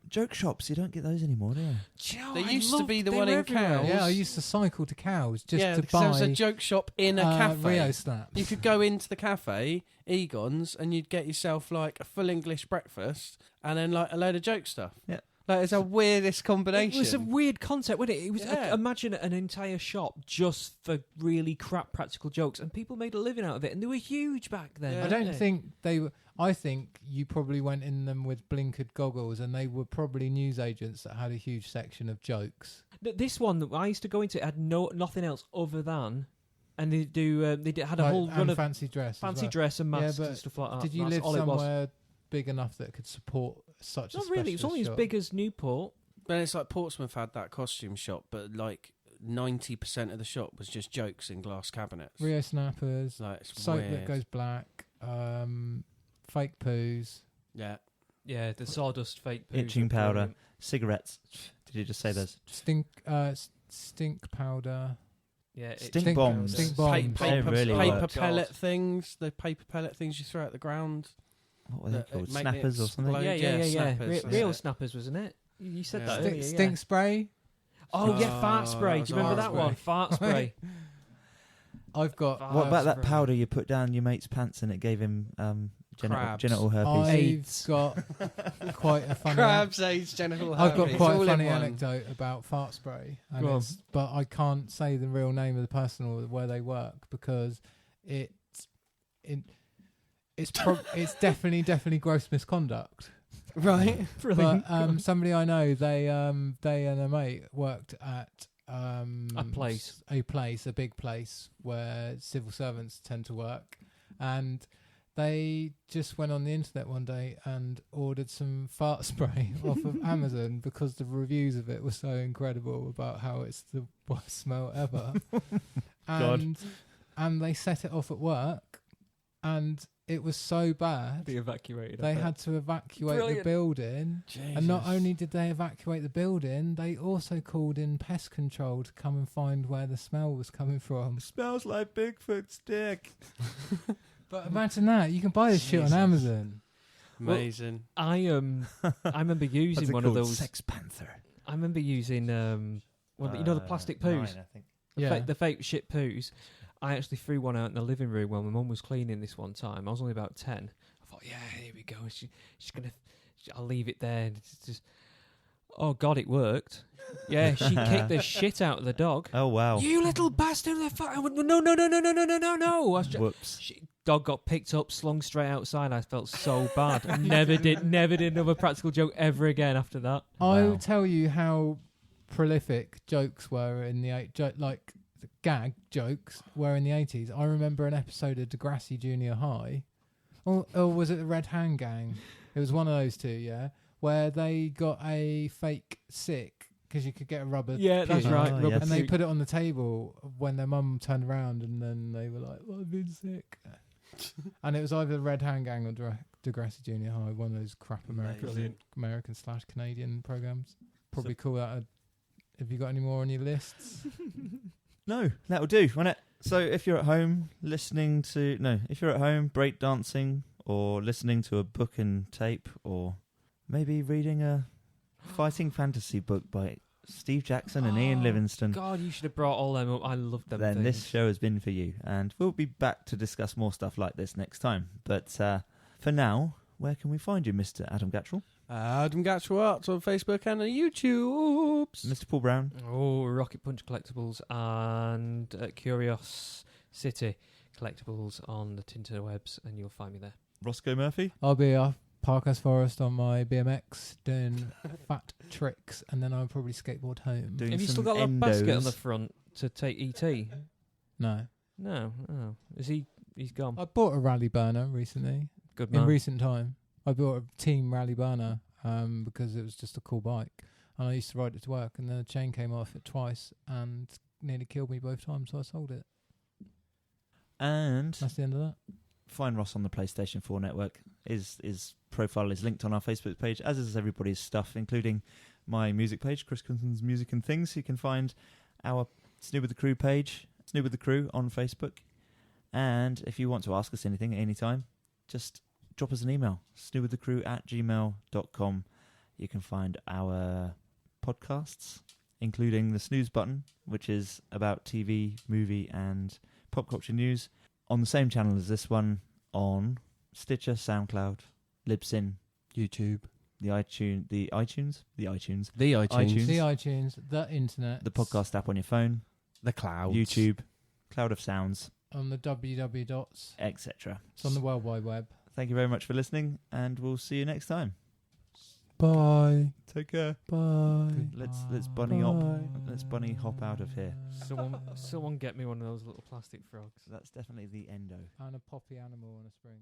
joke shops. You don't get those anymore, do you? There used to be the one in Cows. yeah, I used to cycle to Cows just yeah, to because there was buy a joke shop in a cafe. Rio Snaps. You could go into the cafe, Egon's, and you'd get yourself like a full English breakfast and then like a load of joke stuff. Yeah. Like it's a weirdest combination. It was a weird concept, wasn't it? It was Yeah. imagine an entire shop just for really crap practical jokes, and people made a living out of it, and they were huge back then. Yeah. I weren't don't they? think they were. I think you probably went in them with blinkered goggles, and they were probably newsagents that had a huge section of jokes. This one that I used to go into had nothing else other than, and they had a Like, whole and run of fancy dress. as fancy well. dress and masks but and stuff like that. Did you That's live all it was. somewhere big enough that could support such a Not really. It was specialist only as shop? big as Newport. But it's like Portsmouth had that costume shop, but like 90% of the shop was just jokes in glass cabinets. Rio Snappers, Like it's soap weird. that goes black, fake poos. Yeah. Yeah, the sawdust fake poos Itching were powder. brilliant. Cigarettes. Did you just say those? Stink powder. Yeah, Stink bombs. Stink Pa- bombs. They paper, really paper worked. pellet things. The paper pellet things you throw at the ground. What were they That called? make it Snappers or something? explode. Yeah, Yeah, snappers, Real that's it. snappers, wasn't it? You said Yeah. that earlier, Stink spray. Oh, yeah, fart Oh, spray. that Do you was remember that horrible. one? Fart spray. I've got. What about that spray. powder you put down your mate's pants and it gave him Crabs. genital herpes? I've AIDS. got quite a funny. Crabs, AIDS, genital I've got herpes, quite all a in funny one. anecdote about fart spray, and Go on. but I can't say the real name of the person or where they work because it's it's definitely gross misconduct. Right. Brilliant. But somebody I know, they and a mate worked at A big place where civil servants tend to work, and they just went on the internet one day and ordered some fart spray off of Amazon because the reviews of it were so incredible about how it's the worst smell ever. And they set it off at work, and it was so bad They evacuated. they had to evacuate Brilliant. the building. And not only did they evacuate the building, they also called in pest control to come and find where the smell was coming from. Smells like Bigfoot's dick. But imagine that. You can buy this shit on Amazon. Amazing. I remember using one of those. Sex Panther. I remember using the plastic poos, 9, I think. the fake shit poos. I actually threw one out in the living room while my mum was cleaning this one time. I was only about 10. I thought, yeah, here we go. I'll leave it there. And it's just, oh God, it worked. Yeah, she kicked the shit out of the dog. Oh wow. You little bastard! I went, no. Whoops. Dog got picked up, slung straight outside. I felt so bad. I never did another practical joke ever again after that. I'll tell you how prolific jokes were in the gag jokes were in the 80s. I remember an episode of Degrassi Junior High, or was it the Red Hand Gang? It was one of those two, yeah, where they got a fake sick because you could get a rubber. Yeah, that's pig, right. Oh, Rubber yes. And they suit. put it on the table when their mum turned around, and then they were like, "I've been sick," and it was either the Red Hand Gang or Degrassi Junior High, one of those crap American/Canadian programs. Probably call that a. Have you got any more on your lists? No, that'll do, won't it? So if you're at home breakdancing or listening to a book and tape or maybe reading a fighting fantasy book by Steve Jackson and Ian Livingstone, God, you should have brought all them up. I love them then things. this show has been for you. And we'll be back to discuss more stuff like this next time. But for now, where can we find you, Mr. Adam Gattrell? Adam Gattrell Arts on Facebook and on YouTube. Mr. Paul Brown? Oh, Rocket Punch Collectables and Curiosity Collectables on the Tinterwebs, and you'll find me there. Roscoe Murphy? I'll be off Parkhurst Forest on my BMX doing fat tricks, and then I'll probably skateboard home. Doing Have you some still got that basket on endos. the front to take ET? No. No. Oh. He's gone. I bought a rally burner recently. Good In man. recent time. I bought a team rally burner because it was just a cool bike. And I used to ride it to work, and then the chain came off it twice and nearly killed me both times, so I sold it. And That's the end of that. find Ross on the PlayStation 4 network. His profile is linked on our Facebook page, as is everybody's stuff, including my music page, Chris Quinton's Music and Things. You can find our SNEW with the Crew page, SNEW with the Crew on Facebook. And if you want to ask us anything at any time, just drop us an email, snewwiththecrew@gmail.com. You can find our podcasts, including the snooze button, which is about TV, movie, and pop culture news, on the same channel as this one, on Sticher, SoundCloud, Libsyn, YouTube. the iTunes, The iTunes. The iTunes, the internet. the podcast app on your phone, The clouds. YouTube, Cloud of Sounds, On the www dots. etc. It's on the World Wide Web. Thank you very much for listening, and we'll see you next time. Bye. Take care. Bye. Let's bunny hop out of here. Someone get me one of those little plastic frogs. That's definitely the endo. And a poppy animal on a spring.